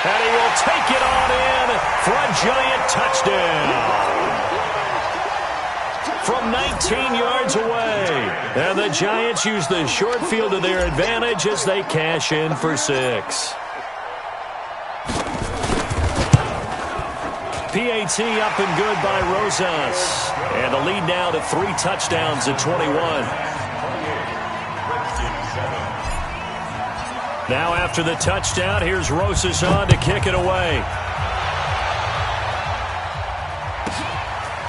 And he will take it on in for a giant touchdown. From 19 yards away. And the Giants use the short field to their advantage as they cash in for 6. PAT up and good by Rosas. And the lead now to 3 touchdowns at 21. Now after the touchdown, here's Rosas on to kick it away.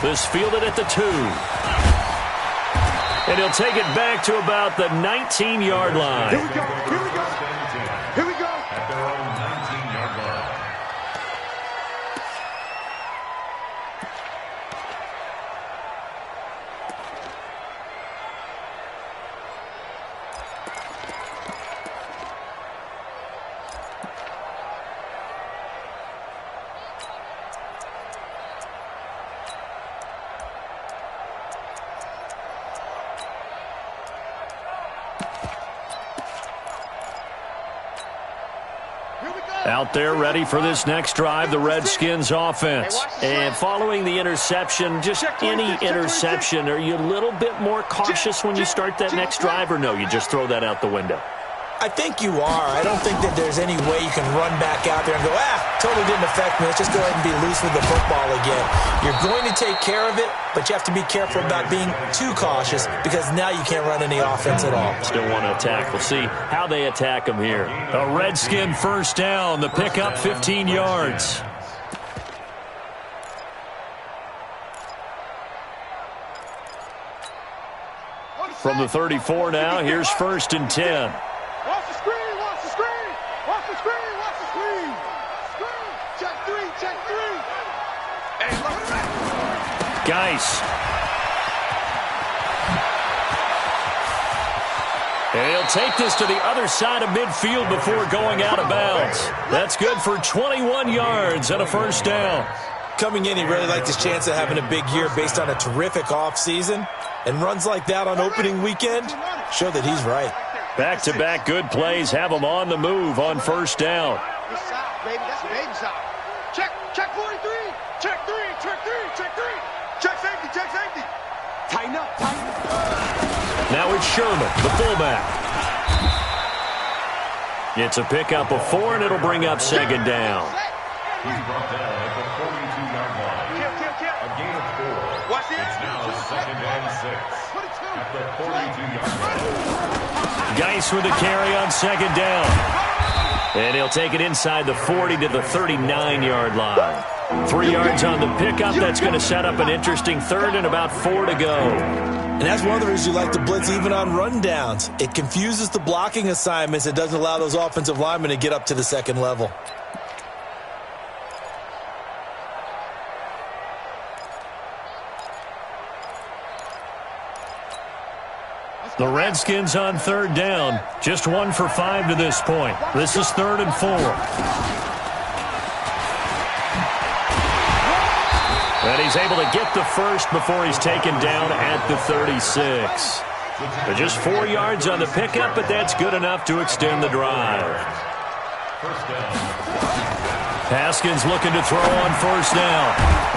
This fielded at the 2. And he'll take it back to about the 19-yard line. Here we go. Here we go. Here we go. At their own 19-yard line. Out there ready for this next drive, the Redskins offense. And following the interception, just any interception, are you a little bit more cautious when you start that next drive, or no, you just throw that out the window? I think you are. I don't think that there's any way you can run back out there and go, totally didn't affect me. Let's just go ahead and be loose with the football again. You're going to take care of it, but you have to be careful about being too cautious because now you can't run any offense at all. Still want to attack. We'll see how they attack them here. A Redskin first down. The pickup 15 yards. From the 34 now, here's 1st and 10. Watch the screen, watch the screen, watch the screen, watch the screen. Screen, check three, check three. Hey, look at that. Geis. And he'll take this to the other side of midfield before going out of bounds. That's good for 21 yards and a first down. Coming in, he really liked his chance of having a big year based on a terrific offseason. And runs like that on opening weekend show that he's right. Back-to-back good plays have him on the move on first down. Good side, baby. That's a baby side. Check 43. Check 3, check 3, check 3. Check safety, check safety. Tighten up, tighten up. Now it's Sherman, the fullback. It's a pickup of 4, and it'll bring up 2nd down. He's brought down at the 42-yard line. Kill. A gain of 4. Watch this. It's now 2nd and 6 at the 42-yard line. Geis with a carry on 2nd down. And he'll take it inside the 40 to the 39-yard line. 3 yards on the pickup. That's going to set up an interesting 3rd and about 4 to go. And that's one of the reasons you like to blitz even on rundowns. It confuses the blocking assignments. It doesn't allow those offensive linemen to get up to the 2nd level. The Redskins on 3rd down. Just 1 for 5 to this point. This is 3rd and 4. And he's able to get the first before he's taken down at the 36. But just 4 yards on the pickup, but that's good enough to extend the drive. First down. Haskins looking to throw on 1st down.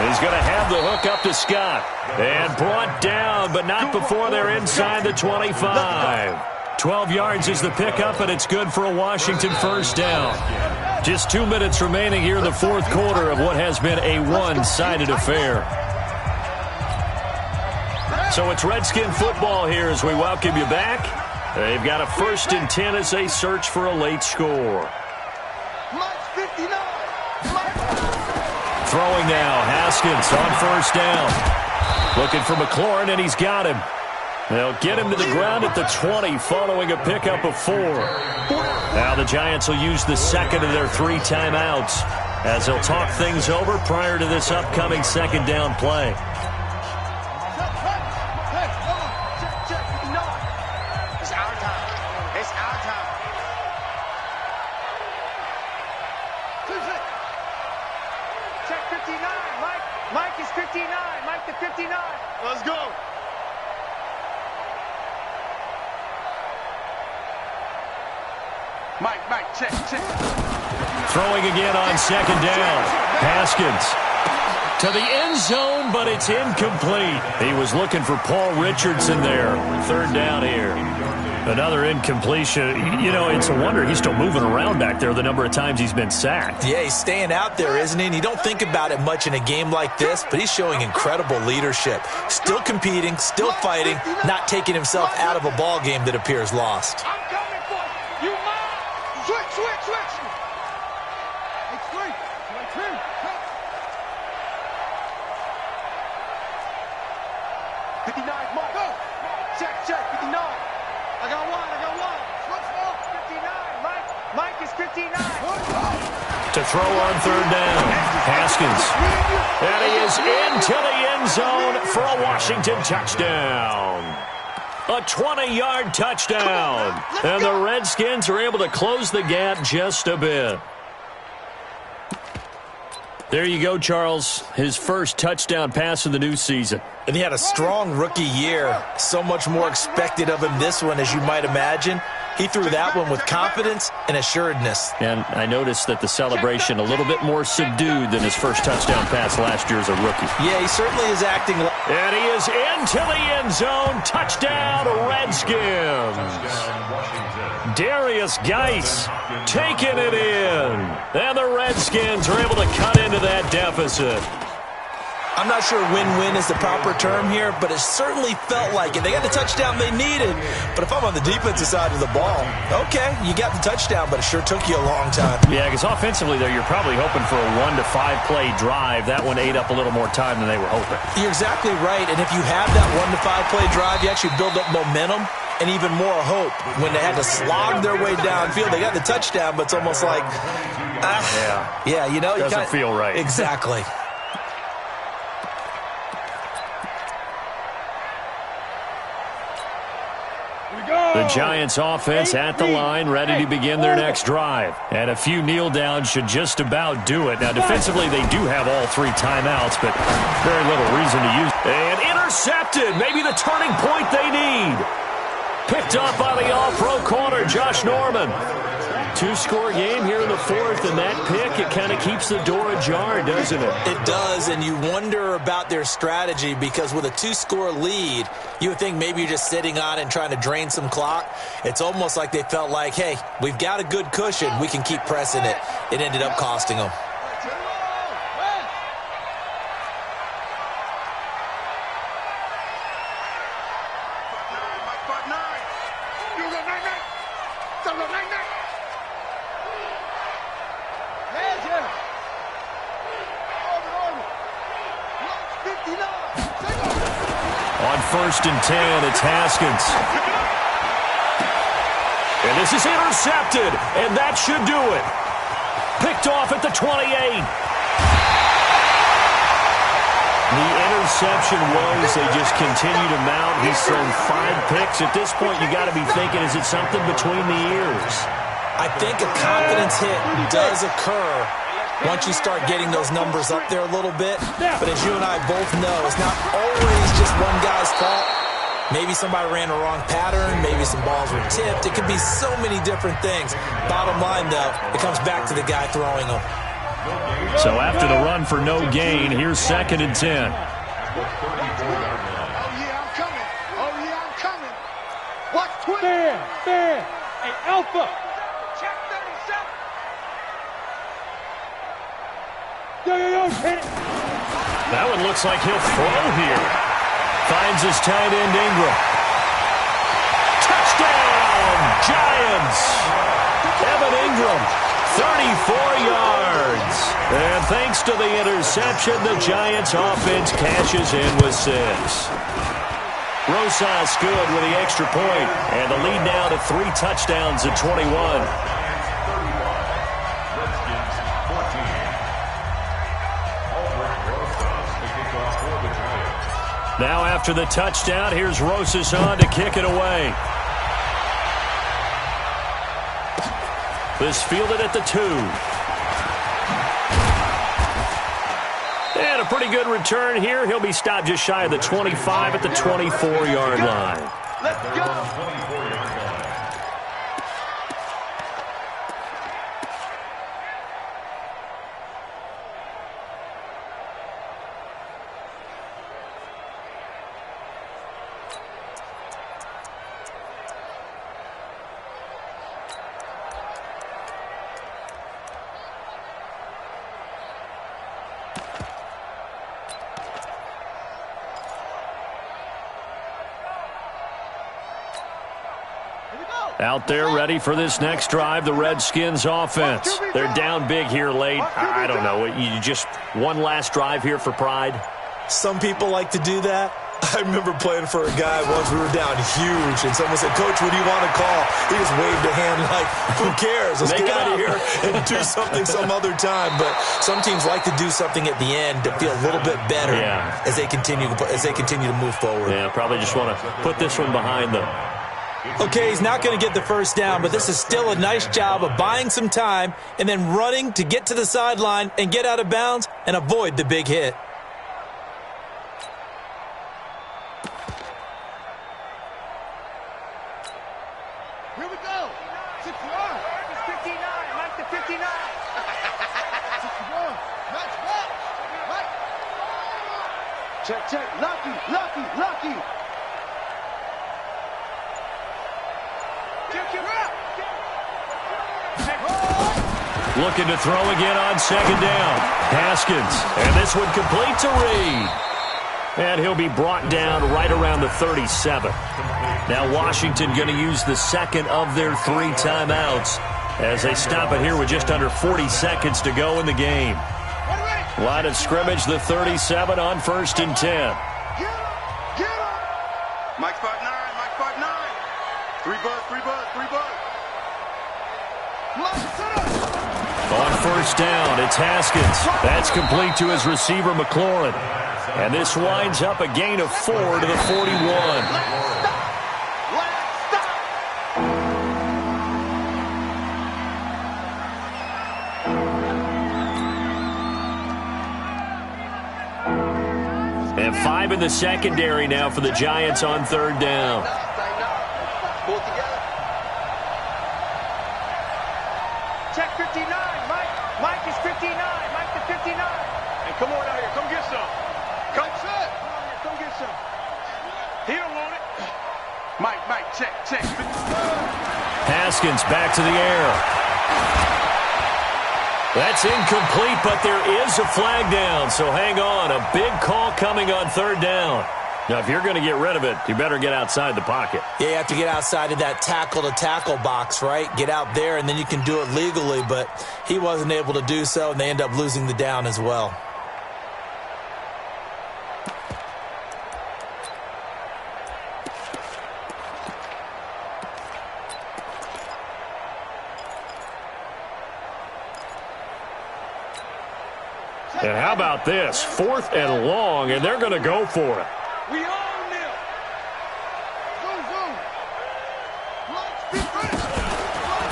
He's going to have the hook up to Scott. And brought down, but not before they're inside the 25. 12 yards is the pickup, and it's good for a Washington first down. Just 2 minutes remaining here in the 4th quarter of what has been a one-sided affair. So it's Redskin football here as we welcome you back. They've got a 1st and 10 as they search for a late score. Throwing now, Haskins on 1st down. Looking for McLaurin, and he's got him. They'll get him to the ground at the 20 following a pickup of 4. Now the Giants will use the 2nd of their 3 timeouts as they'll talk things over prior to this upcoming 2nd down play. It's our time. It's our time. Check 59. Mike is 59. Mike to 59. Let's go. Mike, check. Throwing again on 2nd down. Haskins to the end zone, but it's incomplete. He was looking for Paul Richardson there. 3rd down here. Another incompletion. You know, it's a wonder he's still moving around back there the number of times he's been sacked. Yeah, he's staying out there, isn't he? And you don't think about it much in a game like this, but he's showing incredible leadership. Still competing, still fighting, not taking himself out of a ball game that appears lost. I'm coming for you. You mine. Switch. It's three. 59, Mike. Go. Check. 59. I got one. 59. Mike is 59. To throw on 3rd down. Haskins. And he is into the end zone for a Washington touchdown. A 20-yard touchdown. And the Redskins are able to close the gap just a bit. There you go, Charles. His first touchdown pass of the new season. And he had a strong rookie year. So much more expected of him this one, as you might imagine. He threw that one with confidence and assuredness. And I noticed that the celebration a little bit more subdued than his first touchdown pass last year as a rookie. Yeah, he certainly is acting like... And he is into the end zone. Touchdown, Redskins. Darius Geis taking it in. And the Redskins are able to cut into that deficit. I'm not sure win-win is the proper term here, but it certainly felt like it. They got the touchdown they needed, but if I'm on the defensive side of the ball, okay, you got the touchdown, but it sure took you a long time. Yeah, because offensively, though, you're probably hoping for a 1 to 5 play drive. That one ate up a little more time than they were hoping. You're exactly right, and if you have that 1 to 5 play drive, you actually build up momentum and even more hope. When they had to slog their way downfield, they got the touchdown, but it's almost like, yeah, you know. Doesn't feel right. Exactly. The Giants offense at the line, ready to begin their next drive. And a few kneel downs should just about do it. Now, defensively, they do have all 3 timeouts, but very little reason to use. And intercepted, maybe the turning point they need. Picked up by the all-pro corner, Josh Norman. 2-score game here in the 4th, and that pick, it kind of keeps the door ajar, doesn't it? It does, and you wonder about their strategy because with a 2-score lead, you would think maybe you're just sitting on it and trying to drain some clock. It's almost like they felt like, hey, we've got a good cushion. We can keep pressing it. It ended up costing them. On 1st and 10, it's Haskins. And this is intercepted, and that should do it. Picked off at the 28. The interception was they just continue to mount. He's thrown 5 picks. At this point, you got to be thinking, is it something between the ears? I think a confidence hit does occur once you start getting those numbers up there a little bit. But as you and I both know, it's not always just one guy's fault. Maybe somebody ran a wrong pattern. Maybe some balls were tipped. It could be so many different things. Bottom line, though, it comes back to the guy throwing them. So after the run for no gain, here's 2nd and 10. Oh, yeah, I'm coming. Oh, yeah, I'm coming. Watch Twitter. Fair. Hey, Alpha. Check 37. Yo, hit it. That one looks like he'll throw here. Finds his tight end, Ingram. Touchdown, Giants. Evan Ingram, 34 yards. And thanks to the interception, the Giants offense cashes in with 6. Rosas good with the extra point, and the lead now to 3 touchdowns at 21. Now after the touchdown, here's Rosas on to kick it away. This fielded at the 2. And a pretty good return here. He'll be stopped just shy of the 25 at the 24-yard line. Let's go. Out there ready for this next drive, the Redskins offense. They're down big here late. I don't know. You just one last drive here for pride? Some people like to do that. I remember playing for a guy once. We were down huge, and someone said, "Coach, what do you want to call?" He just waved a hand like, "Who cares? Let's get out of here and do something some other time." But some teams like to do something at the end to feel a little bit better as they continue to move forward. Yeah, probably just want to put this one behind them. Okay, he's not going to get the first down, but this is still a nice job of buying some time and then running to get to the sideline and get out of bounds and avoid the big hit. Here we go. 61. It's 59. Mike to 59. 61. Match. Mike. Check. Lucky. Check your rep. Looking to throw again on second down. Haskins. And this one completes a read. And he'll be brought down right around the 37. Now Washington going to use the second of their 3 timeouts as they stop it here with just under 40 seconds to go in the game. Line of scrimmage, the 37 on 1st and 10. Get him. Mike spot 9. 3 buzz. Mike, set up. On 1st down, it's Haskins. That's complete to his receiver, McLaurin. And this winds up a gain of 4 to the 41. And 5 in the secondary now for the Giants on 3rd down. Pull it together. Check 59. Mike is 59. Mike to 59. Hey, come on out here. Come get some. Come set. Come get some. He don't want it. Mike, check. Haskins back to the air. That's incomplete, but there is a flag down, so hang on. A big call coming on 3rd down. Now, if you're going to get rid of it, you better get outside the pocket. Yeah, you have to get outside of that tackle-to-tackle box, right? Get out there, and then you can do it legally, but he wasn't able to do so, and they end up losing the down as well. And how about this? 4th and long, and they're going to go for it. We own them.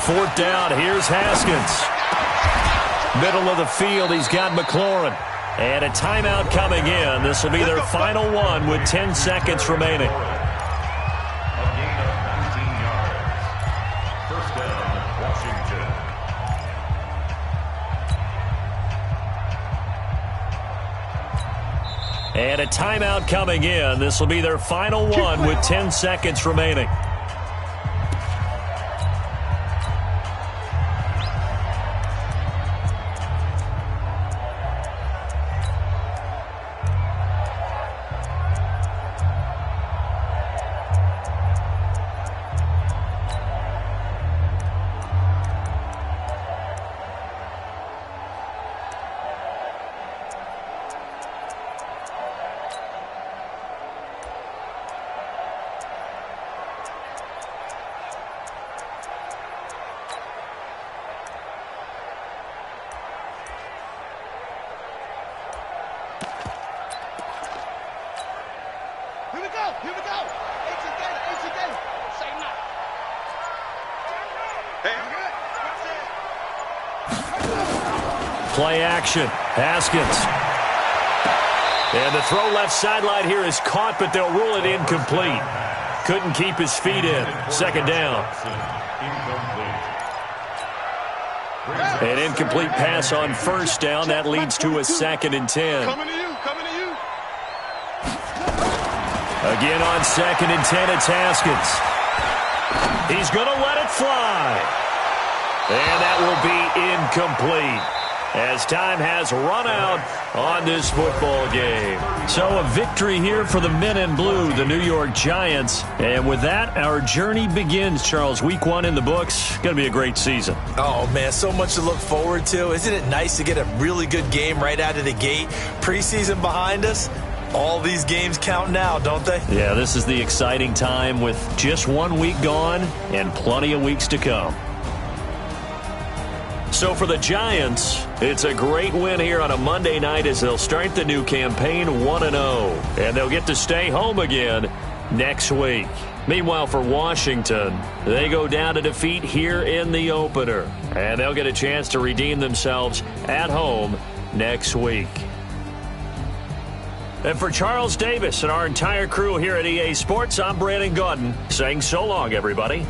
Zoom. 4th down, here's Haskins. Middle of the field, he's got McLaurin. And a timeout coming in. This will be their final one with 10 seconds remaining. A gain of 19 yards. 1st down, Washington. And a timeout coming in. This will be their final one with 10 seconds remaining. Here we go. AC Gator. Say no. Hey, Play action. Haskins. And the throw left sideline here is caught, but they'll rule it incomplete. Couldn't keep his feet in. 2nd down. An incomplete pass on 1st down. That leads to a 2nd and 10. Coming to you. Again on 2nd and 10, it's Haskins. He's going to let it fly. And that will be incomplete as time has run out on this football game. So a victory here for the men in blue, the New York Giants. And with that, our journey begins, Charles. Week 1 in the books. Going to be a great season. Oh, man, so much to look forward to. Isn't it nice to get a really good game right out of the gate? Preseason behind us. All these games count now, don't they? Yeah, this is the exciting time with just 1 week gone and plenty of weeks to come. So for the Giants, it's a great win here on a Monday night as they'll start the new campaign 1-0. And they'll get to stay home again next week. Meanwhile, for Washington, they go down to defeat here in the opener. And they'll get a chance to redeem themselves at home next week. And for Charles Davis and our entire crew here at EA Sports, I'm Brandon Gaudin saying so long, everybody.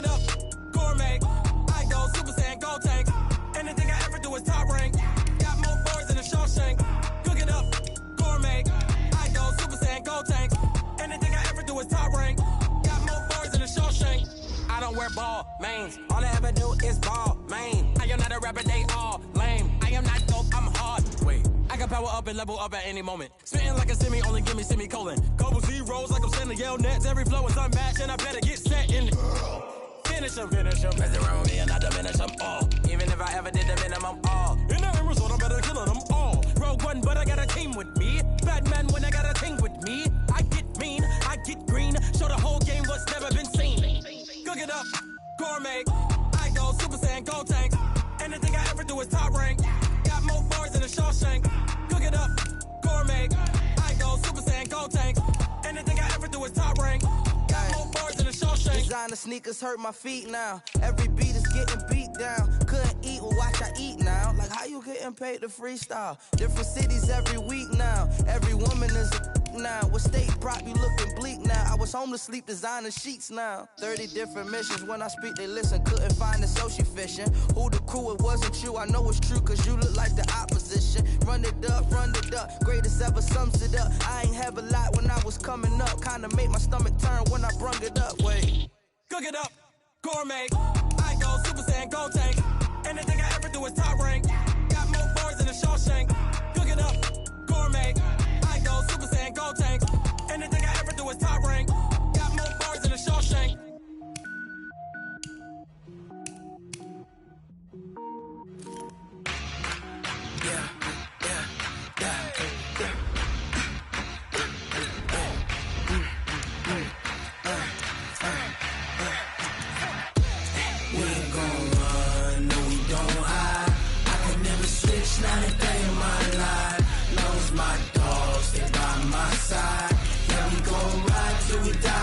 Cooking up, gourmet. I go Super Saiyan, go tank. Anything I ever do is top rank. Got more boards than a Shawshank. Cooking up, gourmet. I go Super Saiyan, go tank. Anything I ever do is top rank. Got more boards than a Shawshank. I don't wear ball mains. All I ever do is ball main. I am not a rapper, they all lame. I am not dope, I'm hard. Wait, I can power up and level up at any moment. Spitting like a semi, only give me semicolon. Couple zeros like I'm sending yell nets. Every flow is unmatched and I better get set in it. Finish them. Mess around with me and I diminish them all. Even if I ever did the minimum all. In the end result, I'm better killing them all. Rogue One, but I got a team with me. Batman when I got a team with me. I get mean, I get green. Show the whole game what's never been seen. Cook it up, gourmet. I go Super Saiyan, go tank. Anything I ever do is top rank. Got more bars than a Shawshank. Cook it up, gourmet. I go Super Saiyan, go tank. Anything I ever do is top rank. Got more bars than a Shawshank. Designer sneakers hurt my feet now. Every beat is getting beat down. Couldn't eat, well watch I eat now. Like how you getting paid to freestyle? Different cities every week now. Every woman is a now. With state prop, you looking bleak now. I was home to sleep designing sheets now. 30 different missions. When I speak, they listen. Couldn't find the social fishing. Who the crew? It wasn't you. I know it's true, cause you look like the opposition. Run it up. Greatest ever sums it up. I ain't have a lot when I was coming up. Kinda made my stomach turn when I brung it up. Wait. Cook it up, gourmet. I go Super Saiyan, go tank. Anything I ever do is top rank. Got more bars than a Shawshank. Cook it up, gourmet. I go Super Saiyan, go tank. Anything I ever do is top rank. Got more bars than a Shawshank. Not a day in my life. Knows my dogs, they by my side. Yeah, we gon' ride till we die.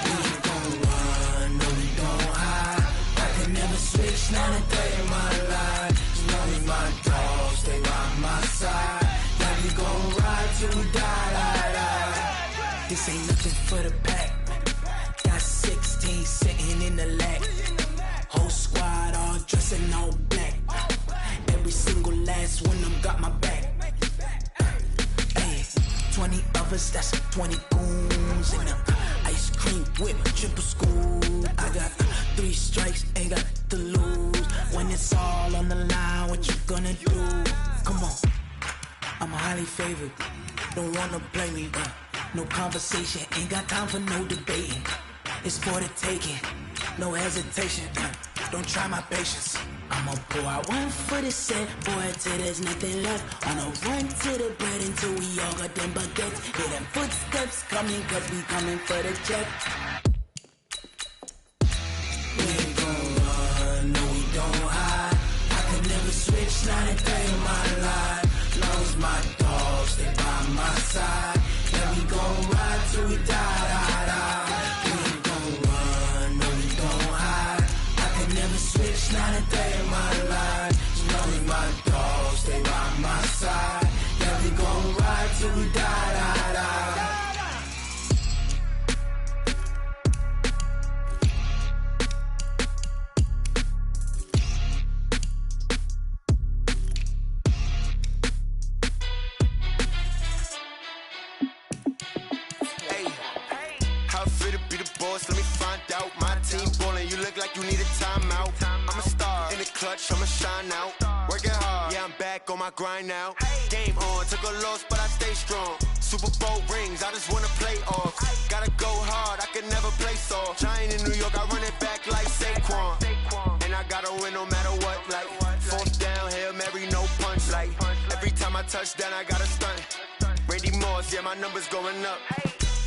We ain't gon' run, no we don't hide. I can never switch, not a day in my life. Knows my dogs, they by my side. Yeah, we gon' ride till we die. This ain't nothing for the pack. Got 16 sitting in the lag. Whole squad all dressing all black. Every single last one of them got my back. Ay, 20 of us, that's 20 goons. And ice cream whip, triple scoop. I got 3 strikes, ain't got to lose. When it's all on the line, what you gonna do? Come on, I'm highly favored. Don't wanna play me, no conversation. Ain't got time for no debating. It's for the taking, no hesitation. Don't try my patience. I'ma pour out one for the set, boy, till there's nothing left. On a run to the bread until we all got them baguettes. Hear them footsteps coming, cause we coming for the check. We ain't gon' run, no we don't hide. I could never switch, not a day in my life. Knows my dogs, they by my side. Yeah, we gon' ride till we die. We ain't gon' run, no we don't hide. I could never switch, not a day in my life. Knowing my dogs, they by my side. Yeah, we gon' ride till we die. Let me find out. My team ballin', you look like you need a timeout. I'm a star in the clutch, I'ma shine out. Working hard, yeah, I'm back on my grind now. Game on, took a loss, but I stay strong. Super Bowl rings, I just wanna play off. Gotta go hard, I can never play soft. Giant in New York, I run it back like Saquon. And I gotta win no matter what, like fourth down, Hail Mary, no punch. Like every time I touch down, I gotta stunt. Randy Moss, yeah, my numbers going up.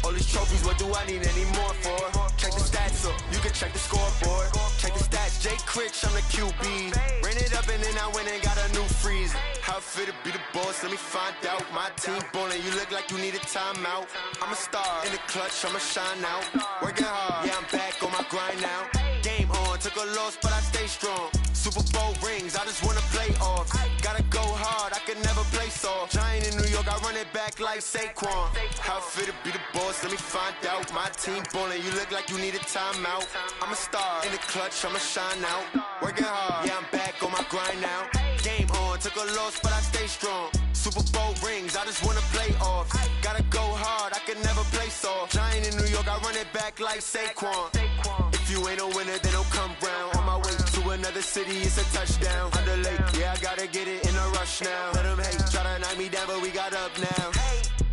All these trophies, what do I need any more for? Check the stats up, you can check the scoreboard. Check the stats, Jay Critch, I'm the QB. Ran it up and then I went and got a new freeze. How it feel to be the boss, let me find out. My team ballin', you look like you need a timeout. I'm a star in the clutch, I'ma shine out. Working hard, yeah, I'm back on my grind now. Game on, took a loss, but I stay strong. Super Bowl rings, I just wanna play off. Gotta go hard, I can never play soft. Giant in New York, I run it it back like Saquon. How it feel to be the boss, let me find out. My team ballin', you look like you need a timeout. I'm a star in the clutch, I'ma shine out. Working hard, yeah, I'm back on my grind now. Game on, took a loss, but I stay strong. Super Bowl rings, I just wanna play off. Gotta go hard, I can never play soft. Giant in New York, I run it back like Saquon. If you ain't a winner, then don't come round. On my way to another city, it's a touchdown. Under lake, yeah, I gotta get it in a rush now. Let them hate, try to knock me down, but we got up now.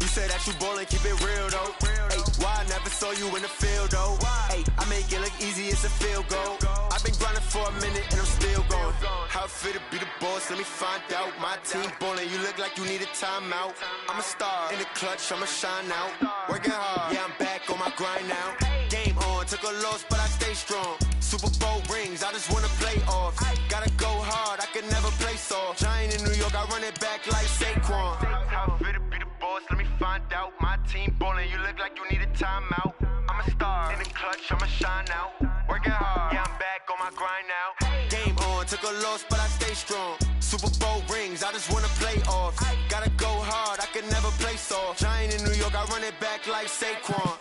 You say that you ballin', keep it real though. Ay, why I never saw you in the field though? Ay, I make it look easy, it's a field goal. I've been grinding for a minute and I'm still going. How it feel to be the boss, let me find out. My team ballin', you look like you need a timeout. I'm a star in the clutch, I'ma shine out. Working hard, yeah, I'm back on my grind now. Game on, took a loss, but I stay strong. Super Bowl rings, I just wanna play off. Gotta go hard, I can never play soft. Giant in New York, I run it back like Saquon. How it feel to be the boss, let me find out. My team ballin', you look like you need a timeout. I'm a star in the clutch, I'ma shine out. Working hard, yeah, I'm back on my grind now. Game on, took a loss, but I stay strong. Super Bowl rings, I just wanna play off. Gotta go hard, I can never play soft. Giant in New York, I run it back like Saquon.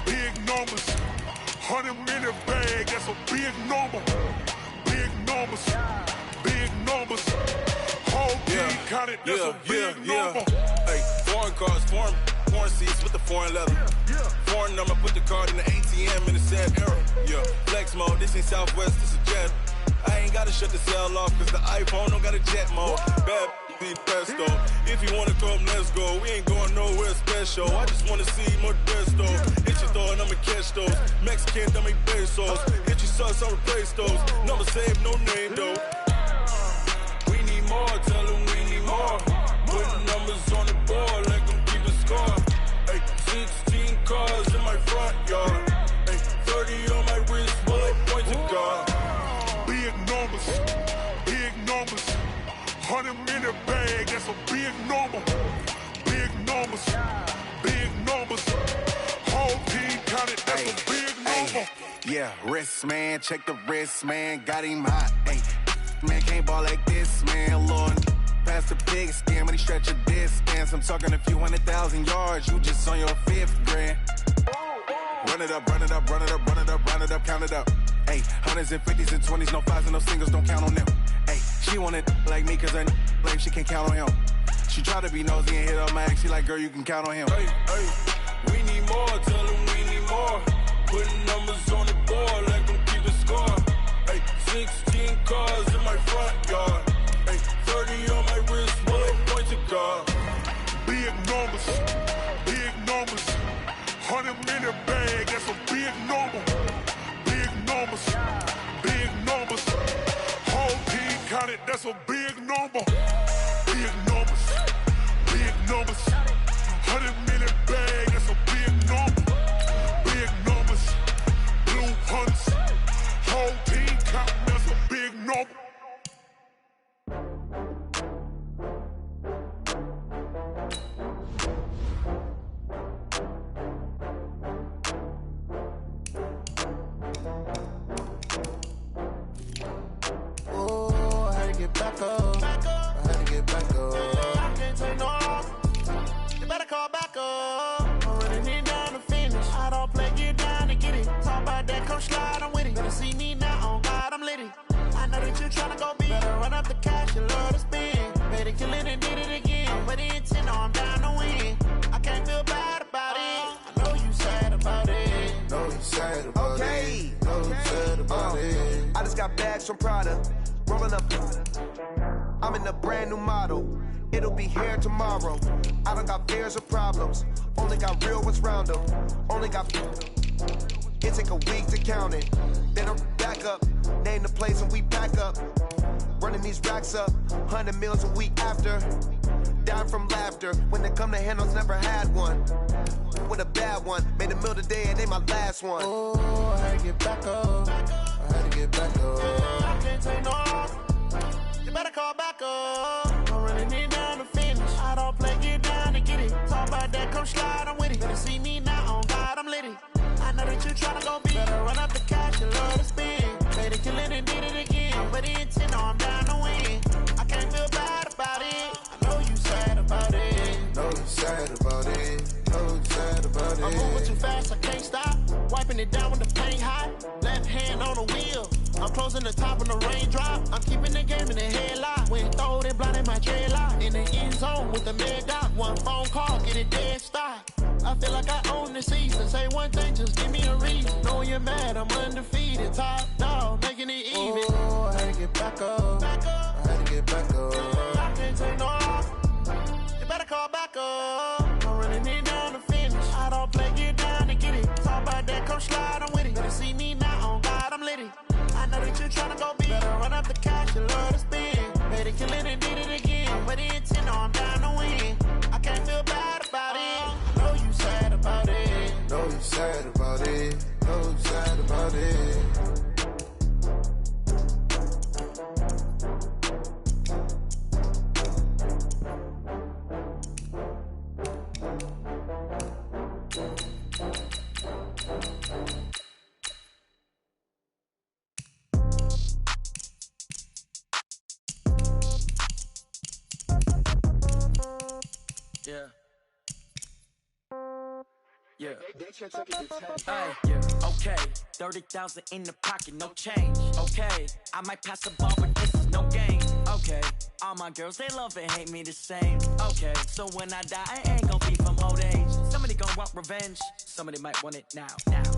Big numbers, 100-minute bag, that's a big number. Big numbers, whole team counted, that's a big number. Hey, foreign cars, foreign seats with the foreign leather. Foreign number, put the card in the ATM in the sad era. Yeah, flex mode, this ain't Southwest, this is Jet. I ain't gotta shut the cell off, cause the iPhone don't got a jet mode. Bad be pesto. If you wanna come, let's go. We ain't going nowhere special. I just wanna see more Modesto. Hit your throw and I'ma catch those. Mexican, dummy pesos. Hit your sauce, I'll replace those. Number save, no name though. We need more, tell them we need more. Putting numbers on the board, like them keep a score. Ay, 16 cars in my front yard. Ay, 30 on my wrist, bullet pointed guard. Big numbers, 100-minute bag, that's a big number. Big numbers, whole team counted, that's a big number. Yeah, wrist man, check the wrist man, got him hot. Ay, man can't ball like this, man. Lord, past the big scam when he stretch a distance. I'm talking a few 100,000 yards, you just on your 5th grand. Run it up, count it up. Ay, hundreds and 50s and 20s, no 5s and no singles, don't count on them. Ay, she want it like me, cause her blame, she can't count on him. She try to be nosy and hit up my ex, she like, girl, you can count on him. Hey, we need more, tell them we need more. Putting numbers on the board, like them keep a score. Hey, 16 cars in my front yard. Hey, 30 on my wrist, bullet pointed guard. Big numbers, 100-minute bag, that's a big number. Big numbers, whole team counted, that's a big number. Big numbers, 100-minute bag, that's a big number. Big numbers, blue hunts, whole team counting, that's a big number. Back up. I had to get back up. I can't take no loss. You better call back up. I'm running it down to finish. I don't play, get down to get it. Talk about that, come slide, I'm with it. Better see me now, on God, I'm litty. I know that you tryna go big. Better run up the cash, you love to spend. Better kill it and did it again. I'm with the intent, no, I'm down to win. I can't feel bad about it. I know you sad about it. Know you sad about it. Know you sad about it. I just got bags from Prada. Rolling up, I'm in a brand new model. It'll be here tomorrow. I don't got fears or problems. Only got real ones round them. Only got. It take a week to count it. Then I'm back up. Name the place and we pack up. Running these racks up, 100 meals a week after. Down from laughter, when they come to handles, never had one. With a bad one, made a meal today and they my last one. Oh, I had to get back up. I had to get back up. I can't take no loss. You better call back up. I'm really need down to finish. I don't play, get down to get it. Talk about that, come slide, I'm with it. Better see me now, on God, I'm litty. I know that you tryna go big. Better run up the cash, you love to spend. Made it, kill it, and did it again. But the intent, no, I'm down to win. I can't feel bad about it. I know you sad about it. Know you sad about it. Know you sad about it. I'm moving too fast, I can't stop. Wiping it down with the paint hot. Left hand on the wheel. I'm closing the top of the raindrop. I'm keeping the game in the headlock. When throwed and blinded my dreadlock. In the end zone with the mad dot. One phone call, get it dead stop. I feel like I own the season. Say one thing, just give me a reason. Know you're mad, I'm undefeated. Top dog, making it even. Oh, I had to get back up. I had to get back up. I can't take no loss. You better call back up. I'm running it down to finish. I don't play, get down to get it. Talk about that, come slide, I'm with it. Better see me now, on God, I'm litty. I know that you tryna go big. Better run up the cash, you love to spend. Made it, kill it, and did it again. But the intent, no, I'm down to win. I can't feel bad about it. I know you sad about it. Know you sad about it. Know you sad about it. Yeah. Yeah. Hey, yeah. Okay. 30,000 in the pocket, no change. Okay. I might pass the ball, but this is no game. Okay. All my girls, they love and hate me the same. Okay. So when I die, I ain't gon' be from old age. Somebody gon' want revenge. Somebody might want it now.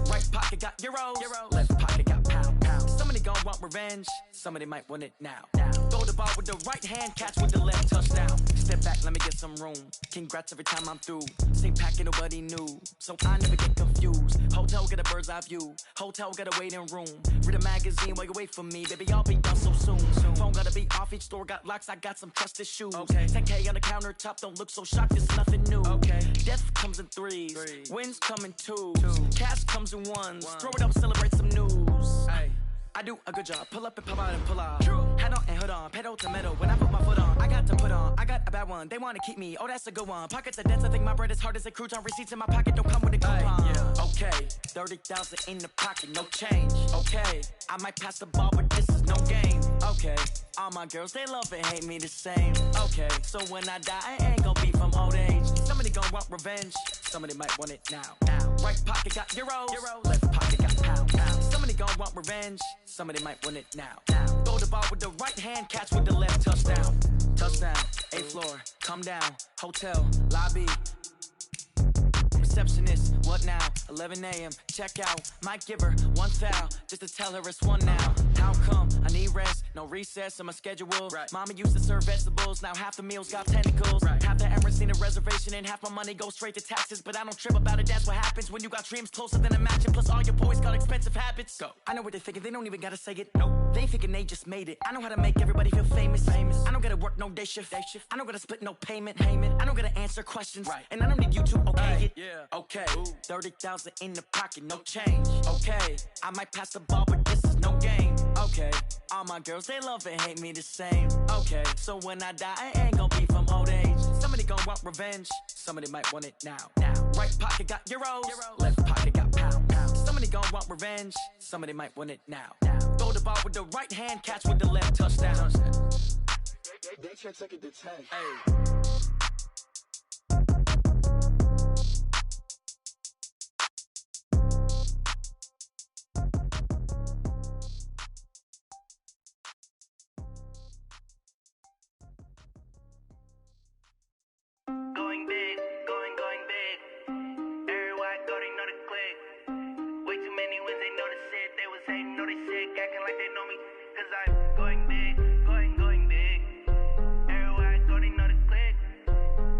Right pocket got euros. Left pocket got pound. Somebody gon' want revenge. Somebody might want it now. Throw the ball with the right hand, catch with the left, touchdown. Step back, let me get some room. Congrats every time I'm through. Same packet, nobody knew. So I never get confused. Hotel get a bird's eye view. Hotel get a waiting room. Read a magazine while you wait for me. Baby, I'll be done so soon. Phone gotta be off, each store got locks. I got some trusted shoes. Okay. 10K on the countertop, don't look so shocked, it's nothing new. Okay. Death comes in threes. Wins come in twos. Cash comes in ones. Throw it up, celebrate some news. Hey. I do a good job, pull up and pull out and pull out. True. Hat on and hood on, pedal to metal. When I put my foot on, I got to put on. I got a bad one, they wanna keep me. Oh, that's a good one. Pockets are dense, I think my bread is hard as a crouton. Receipts in my pocket don't come with a coupon. Yeah. Okay, 30,000 in the pocket, no change. Okay, I might pass the ball, but this is no game. Okay, all my girls, they love and hate me the same. Okay, so when I die, I ain't gon' be from old age. Somebody gon' want revenge. Somebody might want it now. Right pocket got euros. Left pocket got pound. Somebody gon' want revenge. Somebody might want it now. Throw the ball with the right hand, catch with the left, touchdown. Touchdown, 8th floor, come down, hotel, lobby. Receptionist, what now? 11 a.m., check out. Might give her one foul, just to tell her it's one now. How come? I need rest, no recess in my schedule. Right. Mama used to serve vegetables, now half the meals got tentacles. Right. Half the Emirates need a reservation and half my money goes straight to taxes. But I don't trip about it, that's what happens when you got dreams closer than a matching. Plus all your boys got expensive habits. Go. I know what they're thinking, they don't even gotta say it. Nope. They thinking they just made it. I know how to make everybody feel famous. I don't gotta work no day shift. I don't gotta split no payment. I don't gotta answer questions. Right. And I don't need you to okay it. Yeah. Okay, 30,000 in the pocket, no change. Okay, I might pass the ball, but this is no game. Okay, all my girls, they love and hate me the same. Okay, so when I die, I ain't gon' be from old age. Somebody gon' want revenge. Somebody might want it now. Right pocket got euros. Left pocket got pound. Somebody gon' want revenge. Somebody might want it now. Throw the ball with the right hand, catch with the left, touchdown. They can't take it to 10. Hey. Going big, going big. Everywhere I go, they know the click. Way too many wins, they know the shit. They was hating, know they sick, acting like they know me. Cause I'm going big, going big. Everywhere I go, they know the click.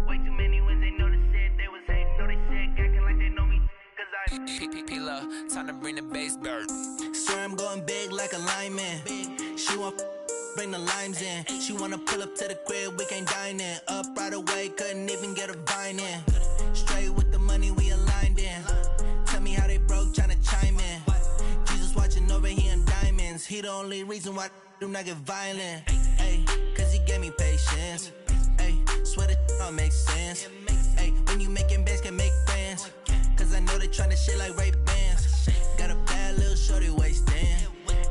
Way too many wins, they know the shit. They was hating, know they sick, acting like they know me. Cause I'm P-P-P-Love, time to bring the bass bird. Swear I'm going big like a lineman. She want bring the limes in. She wanna pull up to the crib, we can't dine in. Up right away, couldn't even get a vine in. Straight with the money, we aligned in. Tell me how they broke, tryna chime in. Jesus watching over, he in diamonds. He the only reason why do not get violent. Ay, cause he gave me patience. Ay, swear that don't make sense. Ay, when you making bands, can make friends. Cause I know they tryna shit like Ray-Bans. Got a bad little shorty wasting.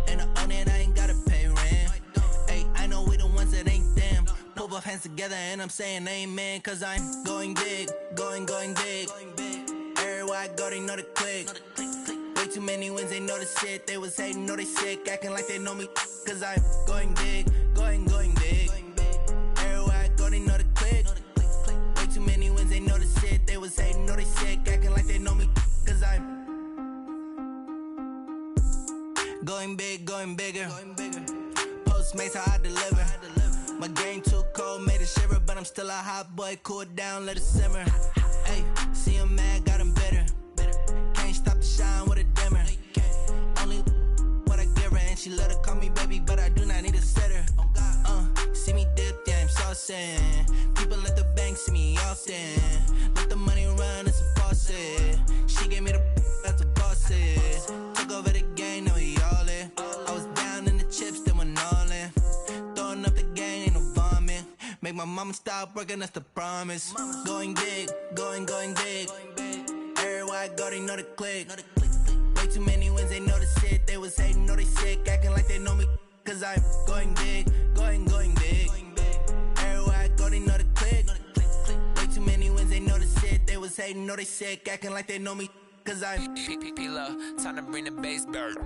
And I own it, I ain't gotta pay rent. Ay, I know we the ones that ain't them. Pull both hands together and I'm saying amen. Cause I'm going big, going big. Everywhere I go, they know the click. Way too many wins, they know the shit. They was hating, know they sick, acting like they know me. Cause I'm going big, going big. Everywhere I go, they know the click. Way too many wins, they know the shit. They was hating, know they sick, acting like they know me. Cause I'm going big, going bigger. Postmates, how I deliver. My game too cold, made it shiver. But I'm still a hot boy, cool it down, let it simmer. Hey, see him mad, got him bitter. Can't stop the shine with a dimmer. Only what I give her, and she let her call me baby, but I do not need a sitter. See me dip, yeah, I'm saucing. People at the bank see me often. Let the money run, it's a faucet. She gave me the that's a boss it. Took over the game, now we all in. I was down in the chips, then went all in. Throwing up the game, ain't no vomit. Make my mama stop working, that's the promise. Going big, going big. Everywhere I go, they know the click. Way too many wins, they know the shit. They was hating, know they sick, acting like they know me. Cause I'm going big, going big. Everywhere I go, they know the click. Way too many wins, they know the shit. They was hating, know they sick, acting like they know me. Cause I'm P-Love, time to bring the bass bird.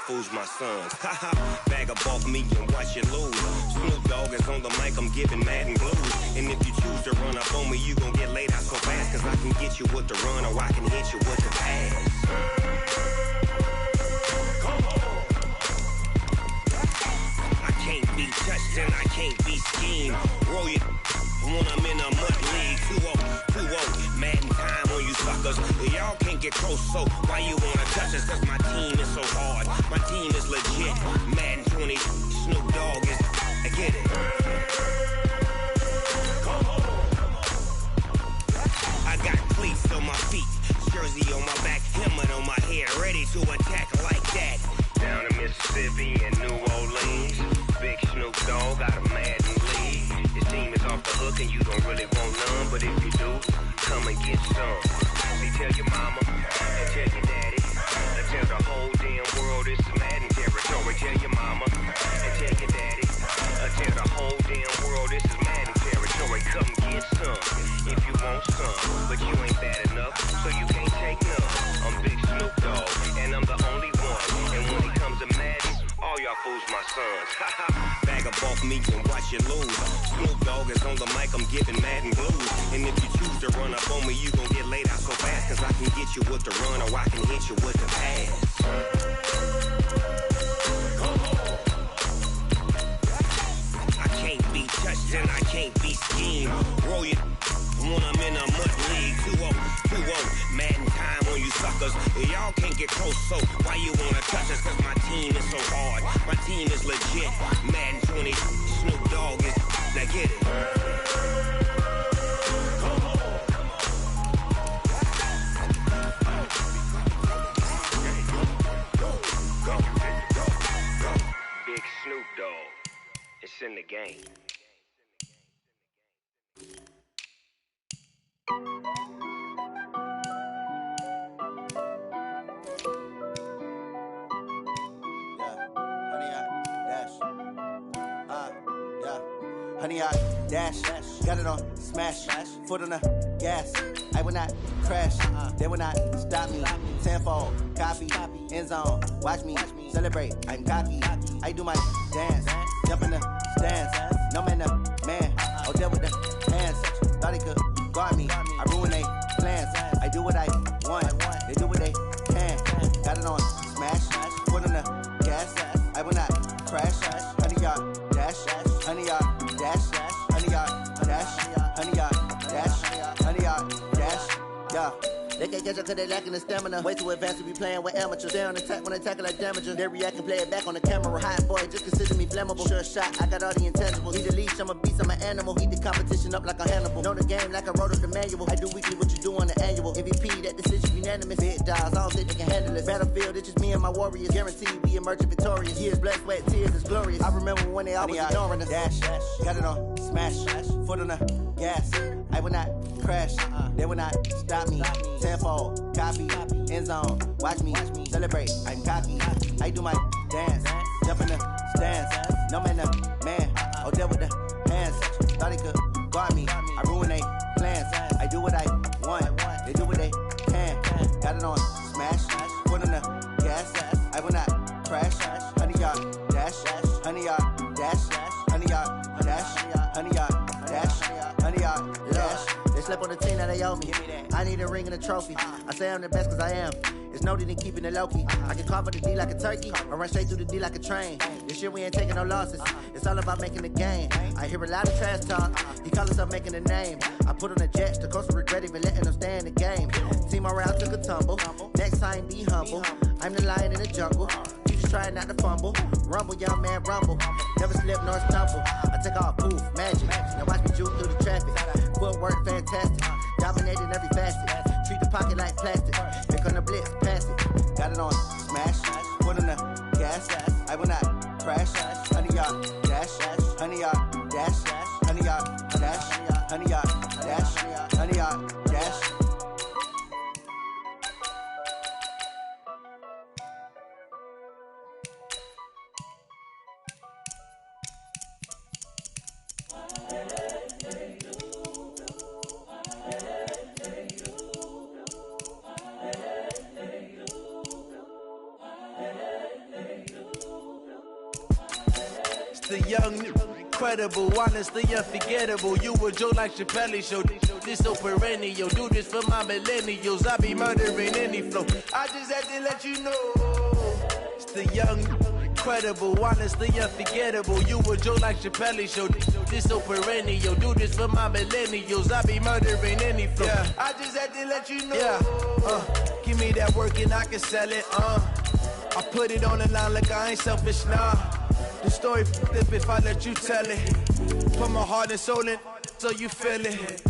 Fools my sons. Bag up off me and watch you lose. Snoop Dogg is on the mic, I'm giving Madden blues. And if you choose to run up on me, you gon' get laid out so fast. Cause I can get you with the run or I can hit you with the pass. Come on. I can't be touched and I can't be schemed. Roll you when I'm in a mud league. 2-0, Madden time on you suckers. Y'all can't get close, so why you wanna touch us? Cause my team is so hard. My team is legit. Madden 20, Snoop Dogg is. I get it. Come on. I got cleats on my feet, jersey on my back, helmet on my head, ready to attack like that. Down in Mississippi and New Orleans, Big Snoop Dogg got a Madden lead. His team is off the hook and you don't really want none, but if you do, come and get some. See, tell your mama and tell your daddy. Tell the whole damn world this is Madden territory. Tell your mama and tell your daddy. Tell the whole damn world this is Madden territory. Come get some if you want some, but you ain't bad enough, so you can't take none. I'm Big Snoop Dogg, and I'm the only one. And when it comes to Madden, all y'all fools my sons. Bag up off me and watch you lose. Snoop Dogg is on the mic, I'm giving Madden blues. And if you choose to run up on me, you gon' get laid out so fast. Cause I can get you with the run or I can hit you with the pass. I can't be touched and I can't be schemed. Roll your when I'm in a mud league. 2-0, 2-0, Madden time on you suckers. Y'all can't get close, so why you wanna touch us? Cause my team is so hard, my team is legit. Madden 20, Snoop Dogg is, now get it. Big Snoop Dogg, it's in the game. Honey, I dash, got it on smash, foot on the gas. I will not crash, they will not stop me. Tenfold, copy, end zone, watch me celebrate. I'm cocky, I do my dance, jump in the stands. No man, man, oh there with the hands. Thought he could guard me, I ruin they plans. I do what I want, they do what they can. Got it on smash, foot on the gas. I will not crash, honey, y'all dash, honey, y'all dash, honey, y'all dash, honey, y'all dash, honey, y'all dash, yeah. They can't catch up cause they lacking the stamina. Way too advanced to be playing with amateurs. They on attack when they tackle like damager. They react and play it back on the camera. Hot boy, just consider me flammable. Sure shot, I got all the intangibles. Need a leash, I'm a beast, I'm an animal. Eat the competition up like a Hannibal. Know the game like I wrote up the manual. I do weekly what you do on the annual. MVP, that decision unanimous. Big dogs, I don't think they can handle it. Battlefield, it's just me and my warriors. Guaranteed we emerge victorious. Years, blood, sweat, tears, it's glorious. I remember when they always ignoring us. Dash, got it on smash, foot on the gas. I will not crash, they will not stop me. Tenfold, copy, end zone, watch me celebrate. I'm cocky, I do my dance, jump in the stands. No man, man, oh there with the hands. Thought he could guard me, I ruin they plans. I do what I want, they do what they can. Got it on smash, foot on the gas. I will not crash, honey y'all dash, honey y'all dash, honey y'all dash, honey y'all dash, honey y'all dash. They slept on the team that they owe me. I need a ring and a trophy. I say I'm the best cause I am. It's no need in keeping it low-key. I can carve up the D like a turkey or run straight through the D like a train. This year we ain't taking no losses. It's all about making the game. I hear a lot of trash talk. He call himself making a name. I put on the jets. The coach will regret even letting them stay in the game. Team morale took a tumble. Next time be humble. I'm the lion in the jungle. You just trying not to fumble. Rumble, young man, rumble. Never slip nor stumble. I take off, poof, magic. Now watch me juke through the traffic. Footwork fantastic. Dominating every facet. Treat the pocket like plastic. Pick on the blitz, pass it. Got it on smash. Foot on the gas. I will not crash. Honey, y'all dash. Honey, y'all dash. Honey, y'all dash. Honey, y'all dash. Honey, y'all dash. The young, incredible, honestly unforgettable. You a joke like Chappelle Show. This so perennial. Do this for my millennials. I be murdering any flow. I just had to let you know. It's the young, incredible, honestly unforgettable. You a joke like Chappelle Show. This so perennial. Do this for my millennials. I be murdering any flow. Yeah. I just had to let you know. Yeah. Give me that work and I can sell it. I put it on the line like I ain't selfish, nah. The story flip if I let you tell it. Put my heart and soul in so you feel it.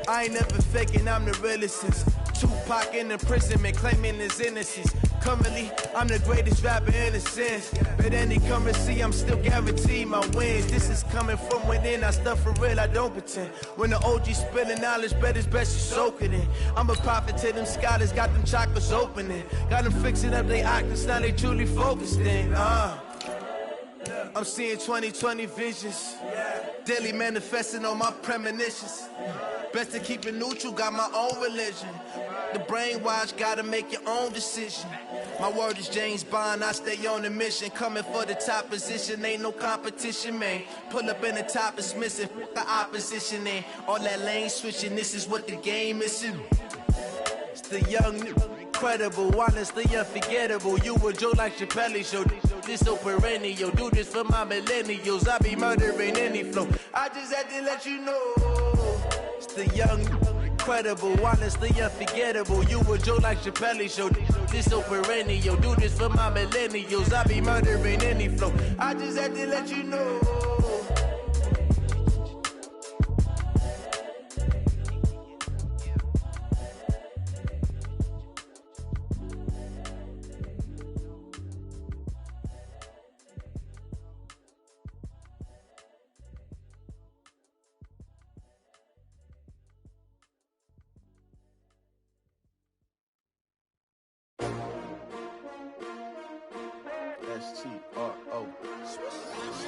I ain't never faking, I'm the realest since Tupac in imprisonment, claiming his innocence. Currently, I'm the greatest rapper in a sense. But any currency, I'm still guaranteed my wins. This is coming from within, I stuff for real, I don't pretend. When the OG spilling knowledge, bet it's best you soak it in. I'm a prophet to them scholars, got them chakras opening. Got them fixing up their octaves, now they truly focused in. I'm seeing 2020 visions. Daily manifesting on my premonitions. Best to keep it neutral, got my own religion. The brainwash, gotta make your own decision. My word is James Bond, I stay on the mission. Coming for the top position, ain't no competition, man. Pull up in the top, it's missing, the opposition in. All that lane switching, this is what the game is. It's the young, incredible, honestly unforgettable. You a joke like Chappelle Show. This so perennial, do this for my millennials. I be murdering any flow. I just had to let you know. It's the young, incredible, honestly unforgettable. You a Joe like Chappelle show. This so perennial, do this for my millennials. I be murdering any flow. I just had to let you know. S-T-R-O.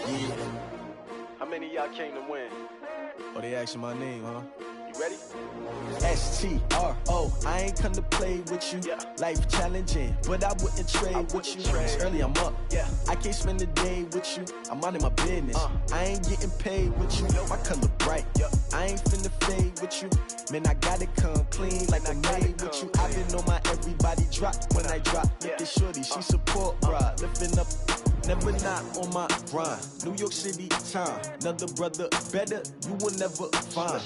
Yeah. How many of y'all came to win? Oh, they asking my name, huh? You ready? S-T-R-O. I ain't come to play with you. Yeah. Life challenging, but I wouldn't trade with you. It's early, I'm up. Yeah. I can't spend the day with you. I'm minding my business. I ain't getting paid with you. My color bright. Yeah. I ain't finna fade with you. Man, I gotta come clean like I'm made with you. I've been on my everybody drop when I drop. Look at shorty, she support ride. Lifting up, never not on my grind. New York City time, another brother better, you will never find.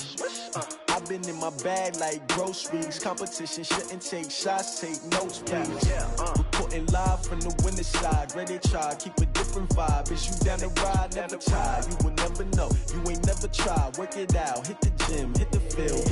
I've been in my bag like groceries. Competition shouldn't take shots, take notes, please. Reporting live from the winning side. Ready to try, keep a different vibe. Is you down the ride, never try. You will never know, you ain't never tried. Work it out, hit the gym, hit the field.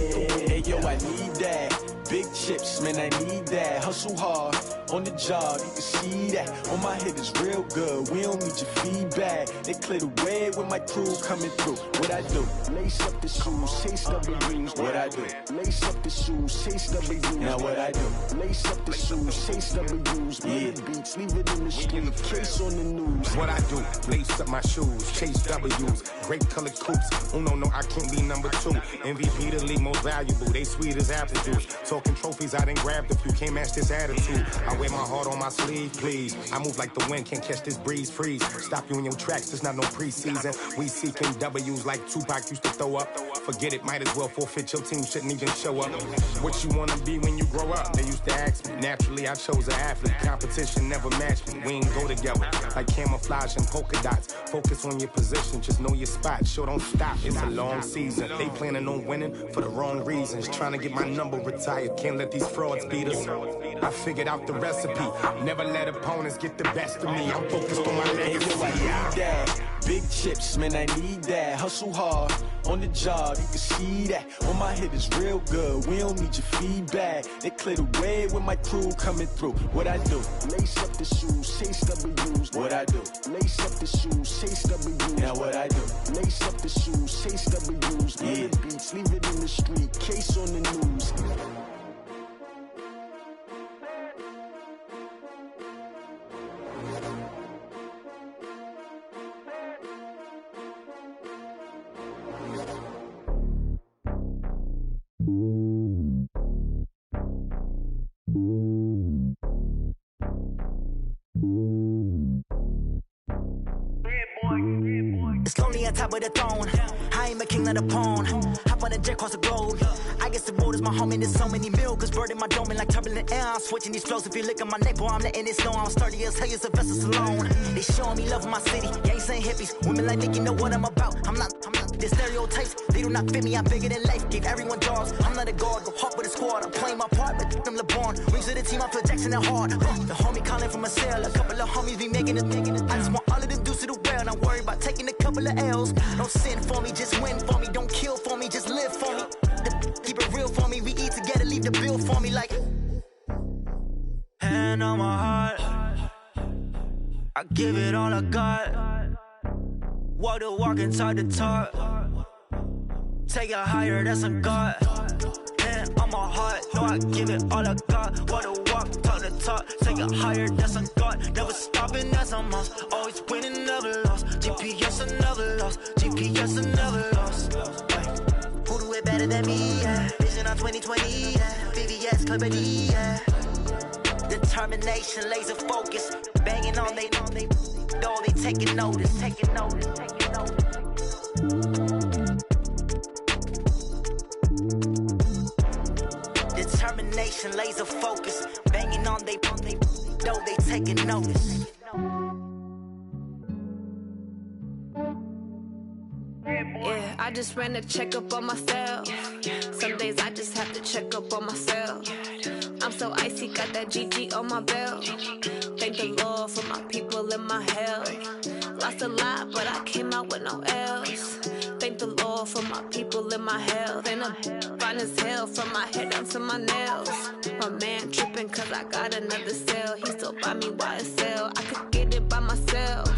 Hey yo, I need that. Big chips, man, I need that. Hustle hard, on the job, you can see that. On my head is real good, we don't need your feedback. They clear the way with my crew coming through. What I do? Lace up the shoes, chase W's. What I do? Lace up the shoes, chase W's. Now what I do? Lace up the shoes, chase W's. Yeah. Beats, leave it in the street, case on the news. What I do? Lace up my shoes, chase W's. Great colored coops. Oh no, I can't be number 2. MVP the league most valuable. They sweet as apple juice. Talking trophies, I didn't grab the few. Can't match this attitude. I wear my heart on my sleeve, please. I move like the wind, can't catch this breeze, freeze. Stop you in your tracks, there's not no preseason. We seeking W's like Tupac used to throw up. Forget it, might as well forfeit. Your team shouldn't even show up. What you wanna be when you grow up? They used to ask me. Naturally, I chose an athlete. Competition never matched me. We ain't go together like camouflage and polka dots. Focus on your position, just know your spot. Sure, don't stop. It's a long season. They planning on winning for the wrong reasons. Trying to get my number retired. Can't let these frauds beat us. I figured out the recipe. Never let opponents get the best of me. I'm focused on my legacy. Big chips, man, I need that. Hustle hard, on the job, you can see that. On my head is real good, we don't need your feedback. They clear the way with my crew coming through. What I do? Lace up the shoes, chase W's. What I do? Lace up the shoes, chase W's. Now what I do? Lace up the shoes, chase W's. Yeah. Beats, leave it in the street, case on the news. It's lonely on top of the throne. I ain't a king, not a pawn. Hop on a jet across the globe. I guess the road is my home and there's so many milkers. Bird in my dome and like turbulent air. I'm switching these flows. If you look at my neck, boy, I'm letting it snow. I'm sturdy as hell, as a vessel alone. They showing me love in my city. Gangs ain't hippies. Women like Nick, you know what I'm about. I'm not. The stereotypes, they do not fit me. I'm bigger than life. Gave everyone jobs. I'm not a guard. Go hard with a squad. I'm playing my part, but them LeBron. Rings to the team, I feel Jackson and hard. The homie calling from a cell. A couple of homies be making it. I just want all of them dudes to do well. Not worry about taking a couple of L's. Don't sin for me, just win for me. Don't kill for me, just live for me. Keep it real for me. We eat together, leave the bill for me like. Hand on my heart, I give it all I got. Walk the walk and talk the talk. Take it higher, that's a God. Hand on my heart, no, I give it all I got. Walk the walk, talk the talk. Take it higher, that's a God. Never stopping, that's a must. Always winning, never lost. GPS, I never lost. GPS, I never lost. Who do it better than me? Yeah. Vision on 2020, yeah. VVS, Clarity, yeah. Determination, laser focus. Banging on they know they taking notice. Determination, laser focus. Banging on they know they taking notice. I just ran a checkup on myself. Some days I just have to check up on myself. I'm so icy, got that GG on my belt. Thank the Lord for my people and my health. Lost a lot, but I came out with no L's. Thank the Lord for my people and my health. And I'm fine as hell from my head down to my nails. My man tripping cause I got another cell. He still buy me YSL. I could get it by myself.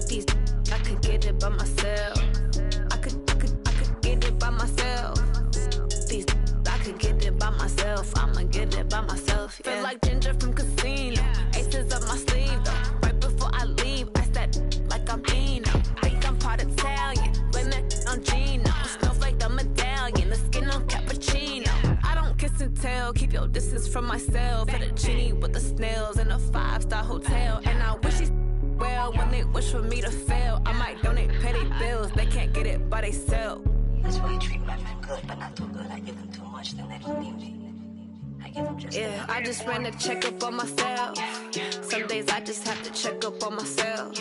These I could get it by myself. I could get it by myself. These I could get it by myself. I'ma get it by myself. Yeah. Feel like Ginger from Casino. Aces up my sleeve though. Right before I leave, I said like I'm Dino. Think I'm part Italian. Blame that on Gino. Smells like the medallion. The skin on cappuccino. I don't kiss and tell. Keep your distance from myself. At a genie with the snails in a 5-star hotel. And I wish he's well when they wish for me to fail. I might donate petty bills. They can't get it by they sell. That's why you treat my men good, but not too good. I give them too much, then they don't need me. I give them just yeah, I just ran a checkup on myself. Some days I just have to check up on myself.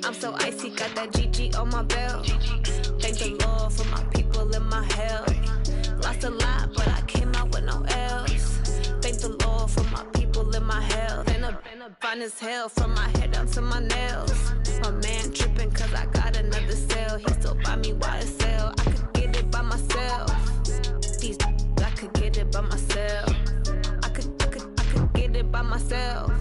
I'm so icy, got that GG on my belt. Thank the Lord for my people and my health. Lost a lot, but I came out with no L's. Thank the Lord for my people and my health. And I'm fine as hell from my head down to my nails. My man tripping cause I got another cell. He still buy me YSL. I could get it by myself. These I could get it by myself. I could get it by myself.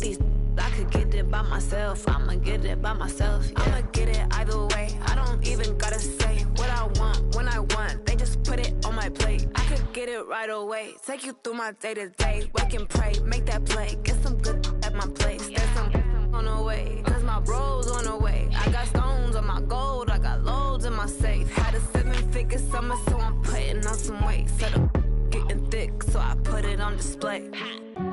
These I could get it by myself. I'ma get it by myself. Yeah. I'ma get it either way. I don't even gotta say what I want when I want. They just put it on my plate. I could get it right away. Take you through my day to day. Wake and pray, make that play. Get some good at my place. There's some on the way, cause my bro's on the way. I got stones on my gold. I got loads in my safe. Had a 7-figure summer, so I'm putting on some weight. Set up getting thick, so I put it on display.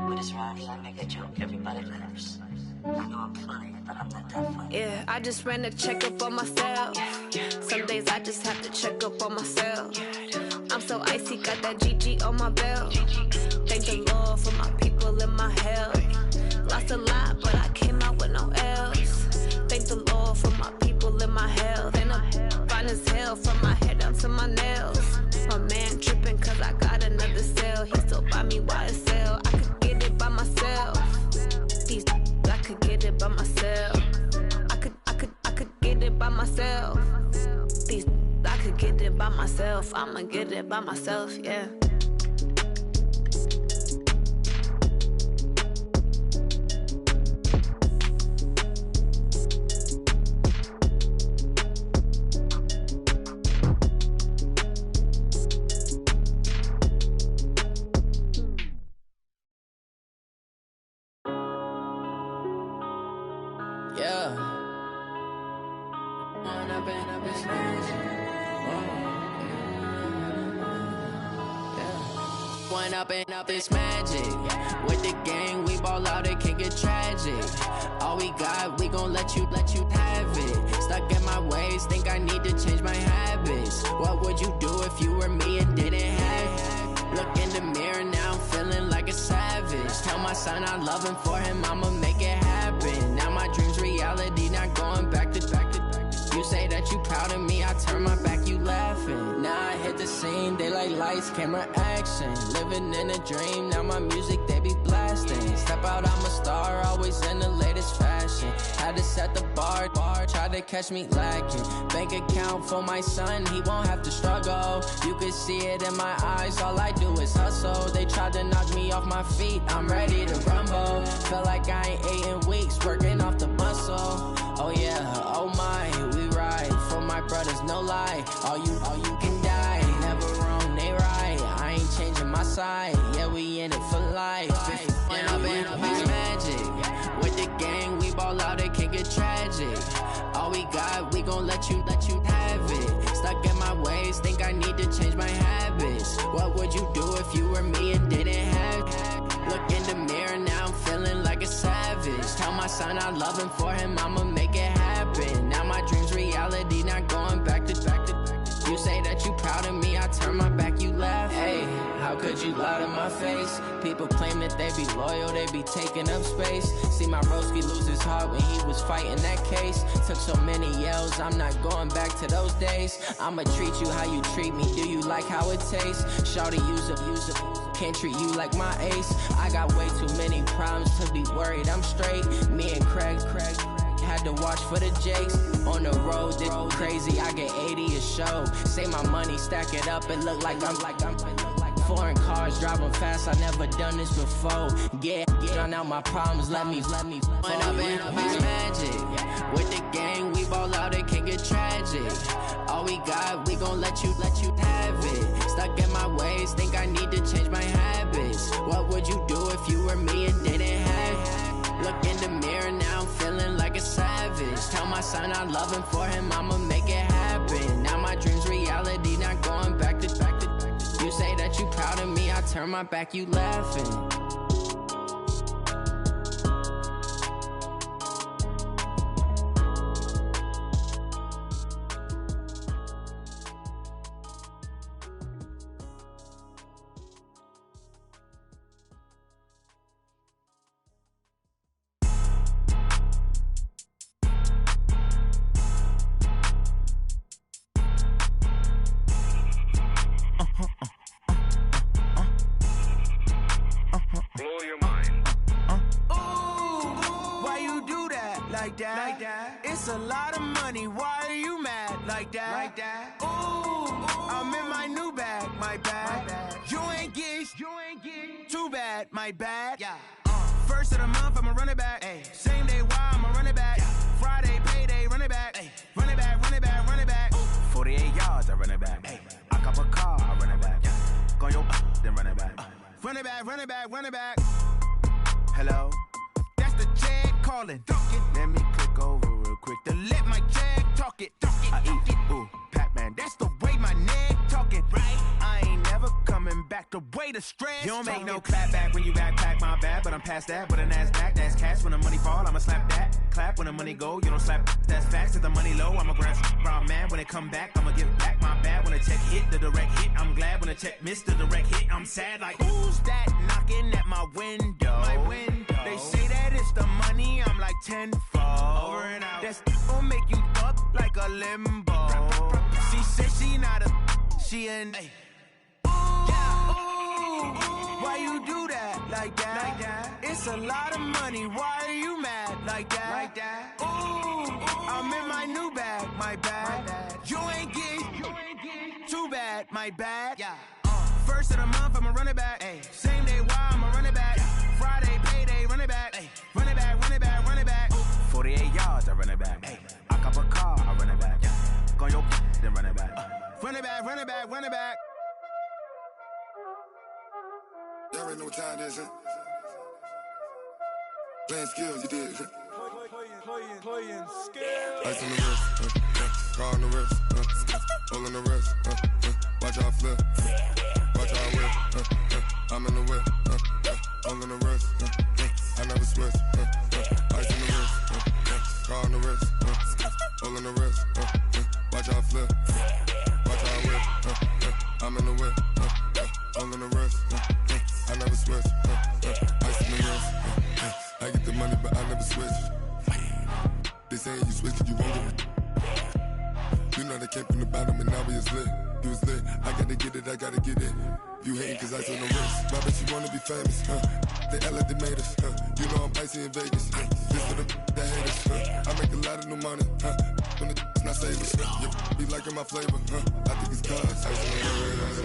With this rhyme, I make a joke, everybody laughs. I know I'm funny, but I'm not that funny. Yeah, I just ran a checkup on myself. Some days I just have to check up on myself. I'm so icy, got that GG on my belt. Thank the Lord for my people and my health. Lost a lot, but I came out with no L's. Thank the Lord for my people and my health. And I'm fine as hell from my head down to my nails. My man tripping cause I got another cell. He still buy me YSL. I could get it by myself. These I could get it by myself. I could get it by myself. These I could get it by myself. I'ma get it by myself, yeah. Up this magic. With the gang, we ball out, it can get tragic. All we got, we gon' let you have it. Stuck in my ways, think I need to change my habits. What would you do if you were me and didn't have it? Look in the mirror, now I'm feeling like a savage. Tell my son I love him, for him I'ma make it happen. Now my dream's reality, not going back to. You say that you proud of me, I turn my back, you laughing. Now I hit the scene, daylight lights, camera action. Living in a dream, now my music, they be blasting. Step out, I'm a star, always in the latest fashion. Had to set the bar, try to catch me lacking. Bank account for my son, he won't have to struggle. You can see it in my eyes, all I do is hustle. They tried to knock me off my feet, I'm ready to rumble. Feel like I ain't ate in weeks, working off the muscle. Oh yeah, oh my, we ride for my brothers, no lie. All you can die, never wrong, they right. I ain't changing my side, yeah, we in it for life. When I've been up, it's magic. With the gang, we ball out, it can get tragic. All we got, we gon' let you have it. Stuck in my ways, think I need to change my habits. What would you do if you were me and didn't have it? Look in the mirror, now I'm feeling like a savage. Tell my son I love him, for him I'ma make it happen. Now my dream's reality, not going back to. You say that you proud of me, I turn my back, you laugh. Hey, how could could you lie to my face? People claim that they be loyal, they be taking up space. See my broski lose his heart when he was fighting that case. Took so many yells, I'm not going back to those days. I'ma treat you how you treat me, do you like how it tastes? Shawty, use up, can't treat you like my ace. I got way too many problems to be worried, I'm straight. Me and Craig had to watch for the Jakes. On the road, this crazy, I get 80 a show. Say my money, stack it up, it look like I'm foreign cars, driving fast, I never done this before. Get drown out my problems, let me Went up in a beach magic. With the gang, we ball out, it can get tragic. All we got, we gon' let you have it. Stuck in my ways, think I need to change my habits. What would you do if you were me and didn't have it? Look in the mirror, now I'm feeling like a savage. Tell my son I love him, for him I'ma make it happen. Now my dream's reality, not going back to. You say that you proud of me, I turn my back, you laughing. It's a lot of money, why are you mad like that? Ooh, I'm in my new bag, my bad. You ain't get too bad, my bad. First of the month, I'ma run it back. Same day, why I'ma run it back. Friday, payday, run it back. Run it back, run it back, run it back. 48 yards, I run it back. I cop a car, I run it back. Go your then run it back. Run it back, run it back, run it back. Hello? That's the jag calling. Let me click over real quick to let my jag talk it. I eat it, ooh, Pac-Man. That's the way my neck talking. Right? I ain't never coming back the way the stress. You don't make no clap back when you backpack, my bad. But I'm past that with a NASDAQ. That's cash when the money fall, I'ma slap that. Clap when the money go, you don't slap. That's facts. If the money low, I'ma grab brown man. When it come back, I'ma give back my bad. When the check hit, the direct hit. I'm glad when the check missed the direct hit. I'm sad like, who's that knocking at my window? My window. They say that it's the money, I'm like tenfold. Over and out. That's gon' make you up like a limbo. She said she not a, she an. Ooh, why you do that like that? It's a lot of money, why are you mad like that? Ooh, I'm in my new bag, my bad. You ain't get too bad, my bad. First of the month, I'ma run it back. Same day, why I'ma run it back. Friday, payday, run it back. Run it back, run it back, run it back. 48 yards, I run it back. I cop a car, I run it back. Go your then run it back. Run it back, run it back, run it back. Y'all already know what time it is, huh? Playing skills, you did. Playing skills. Ice on the wrist, car on the wrist, all on the wrist, watch how I flip, watch how I whip, I'm in the whip, all on the wrist, I never switch, ice on the wrist, car on the wrist, all on the wrist, watch how I flip, watch how I whip, I'm in the whip, all on the wrist, I never switch, ice on the wrist, I get the money but I never switch. They saying you switch, you won't get it. You know they came from the bottom and now we is lit. You was lit, I gotta get it, I gotta get it. You hating cause ice on the wrist. My bitch, you wanna be famous, They act like they made us, You know I'm icy in Vegas, This for the that hate us, I make a lot of new money, When it's not savers, Be liking my flavor, I think it's cause ice on the wrist,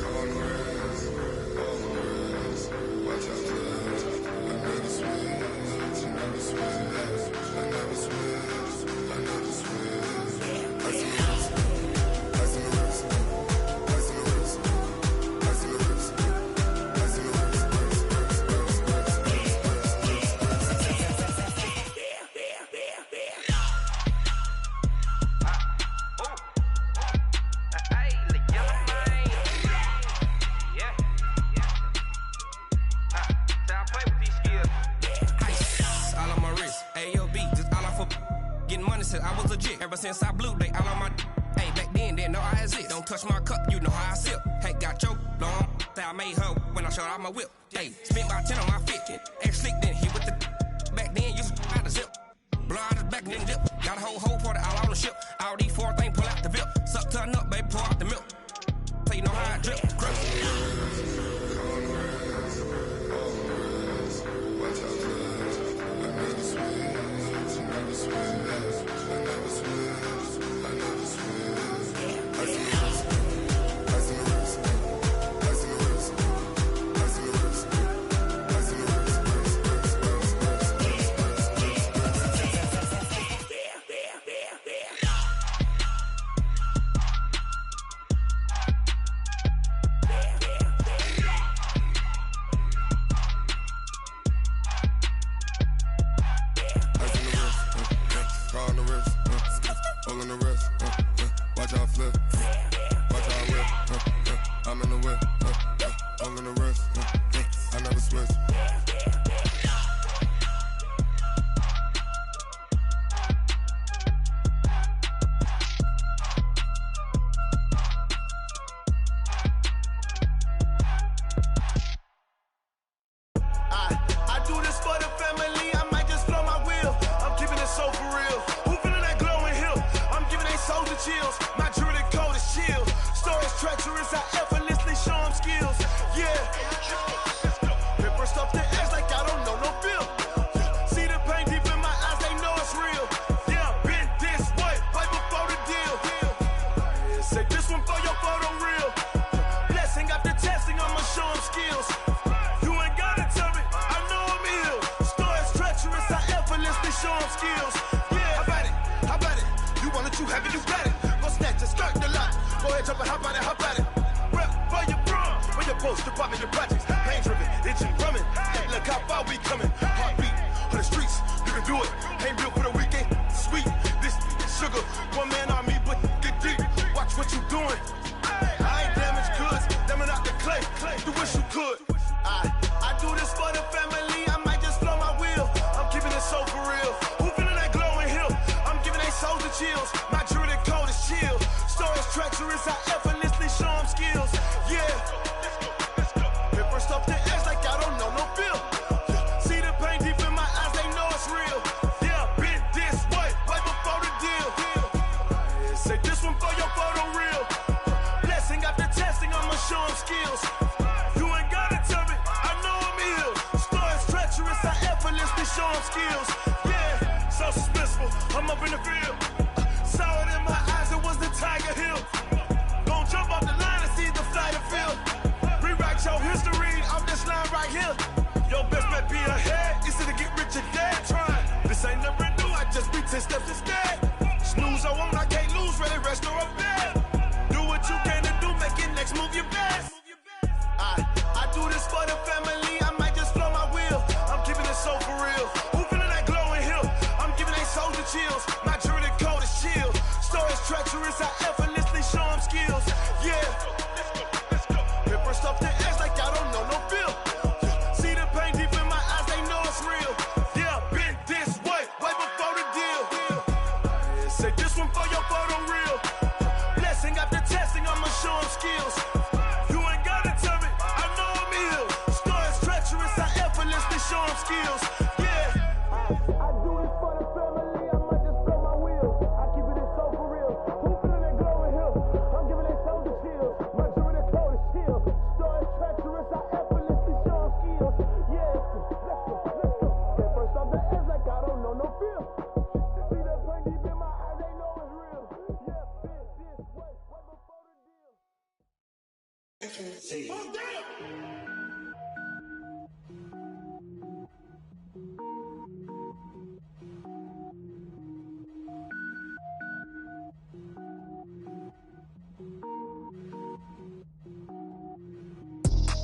on the wrist, on the wrist. Watch out, cuz I never switch, I never switch. I never switch, I never switch. Ice in the wrist, ice in the wrist, ice in the wrist, ice in the wrist, ice in the wrist, I was legit. Ever since I blew, they all on my. Hey, back then, didn't know I exist. Don't touch my cup, you know how I sip. Hey, got your long. I I made her when I showed out my whip. Hey, spent about 10 on my 50. Ex slick then hit with the back then used to out the zip. Blow out his back then dip. Got a whole party all on the ship. All these 4 things pull out the VIP. Suck turn up, baby, pour out the milk. So you know how I drip.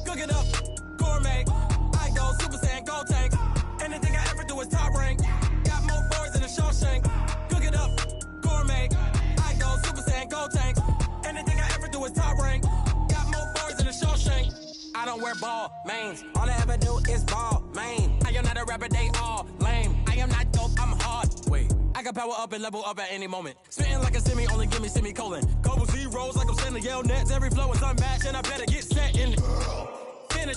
Cook it up, gourmet. I go Super Saiyan, gold tank. Anything I ever do is top rank. Got more boards than a Shawshank. Cook it up, gourmet. I go Super Saiyan, gold tank. Anything I ever do is top rank. Got more boards than a Shawshank. I don't wear ball mains. All I ever do is ball main. I am not a rapper, they all lame. I am not dope, I'm hard. Wait, I got power up and level up at any moment. Spitting like a semi, only give me semicolon. Couple zeros like I'm sending yell nets. Every flow is unmatched and I better get set in.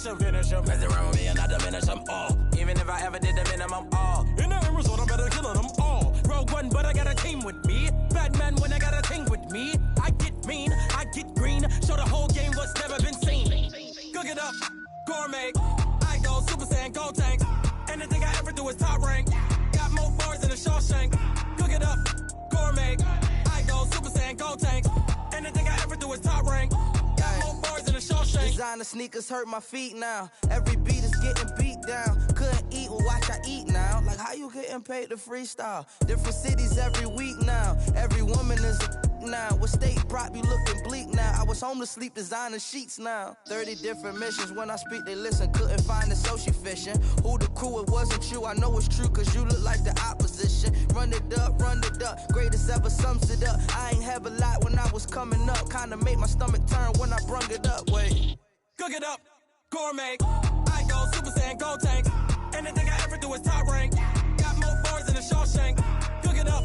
him. Mess around with me and I diminish them all. Even if I ever did the minimum all. In the end result, I'm better killing them all. Rogue One, but I got a team with me. Batman when I got a team with me. I get mean, I get green. Show the whole game what's never been seen. Cook it up, gourmet. I go Super Saiyan, Gold Tank. Anything I ever do is top rank. Got more bars than a Shawshank. Cook it up, gourmet. I go Super Saiyan, Gold Tank. Anything I ever do is top rank. Got more bars than a Shawshank. Designer sneakers hurt my feet now. Every beat is getting beat down. Couldn't eat, well watch I eat now. Like how you getting paid to freestyle? Different cities every week now. Every woman is a now. What state prop you looking bleak now? I was homeless, sleep designer sheets now. 30 different missions. When I speak, they listen. Couldn't find it, so she fishing. Who the crew? It wasn't you. I know it's true, cause you look like the opposition. Run it up, greatest ever sums it up. I ain't have a lot when I was coming up. Kinda made my stomach turn when I brung it up. Wait. Cook it up, gourmet. I go Super Saiyan, Gold Tank. Anything I ever do is top rank. Got more bars than a Shawshank. Cook it up,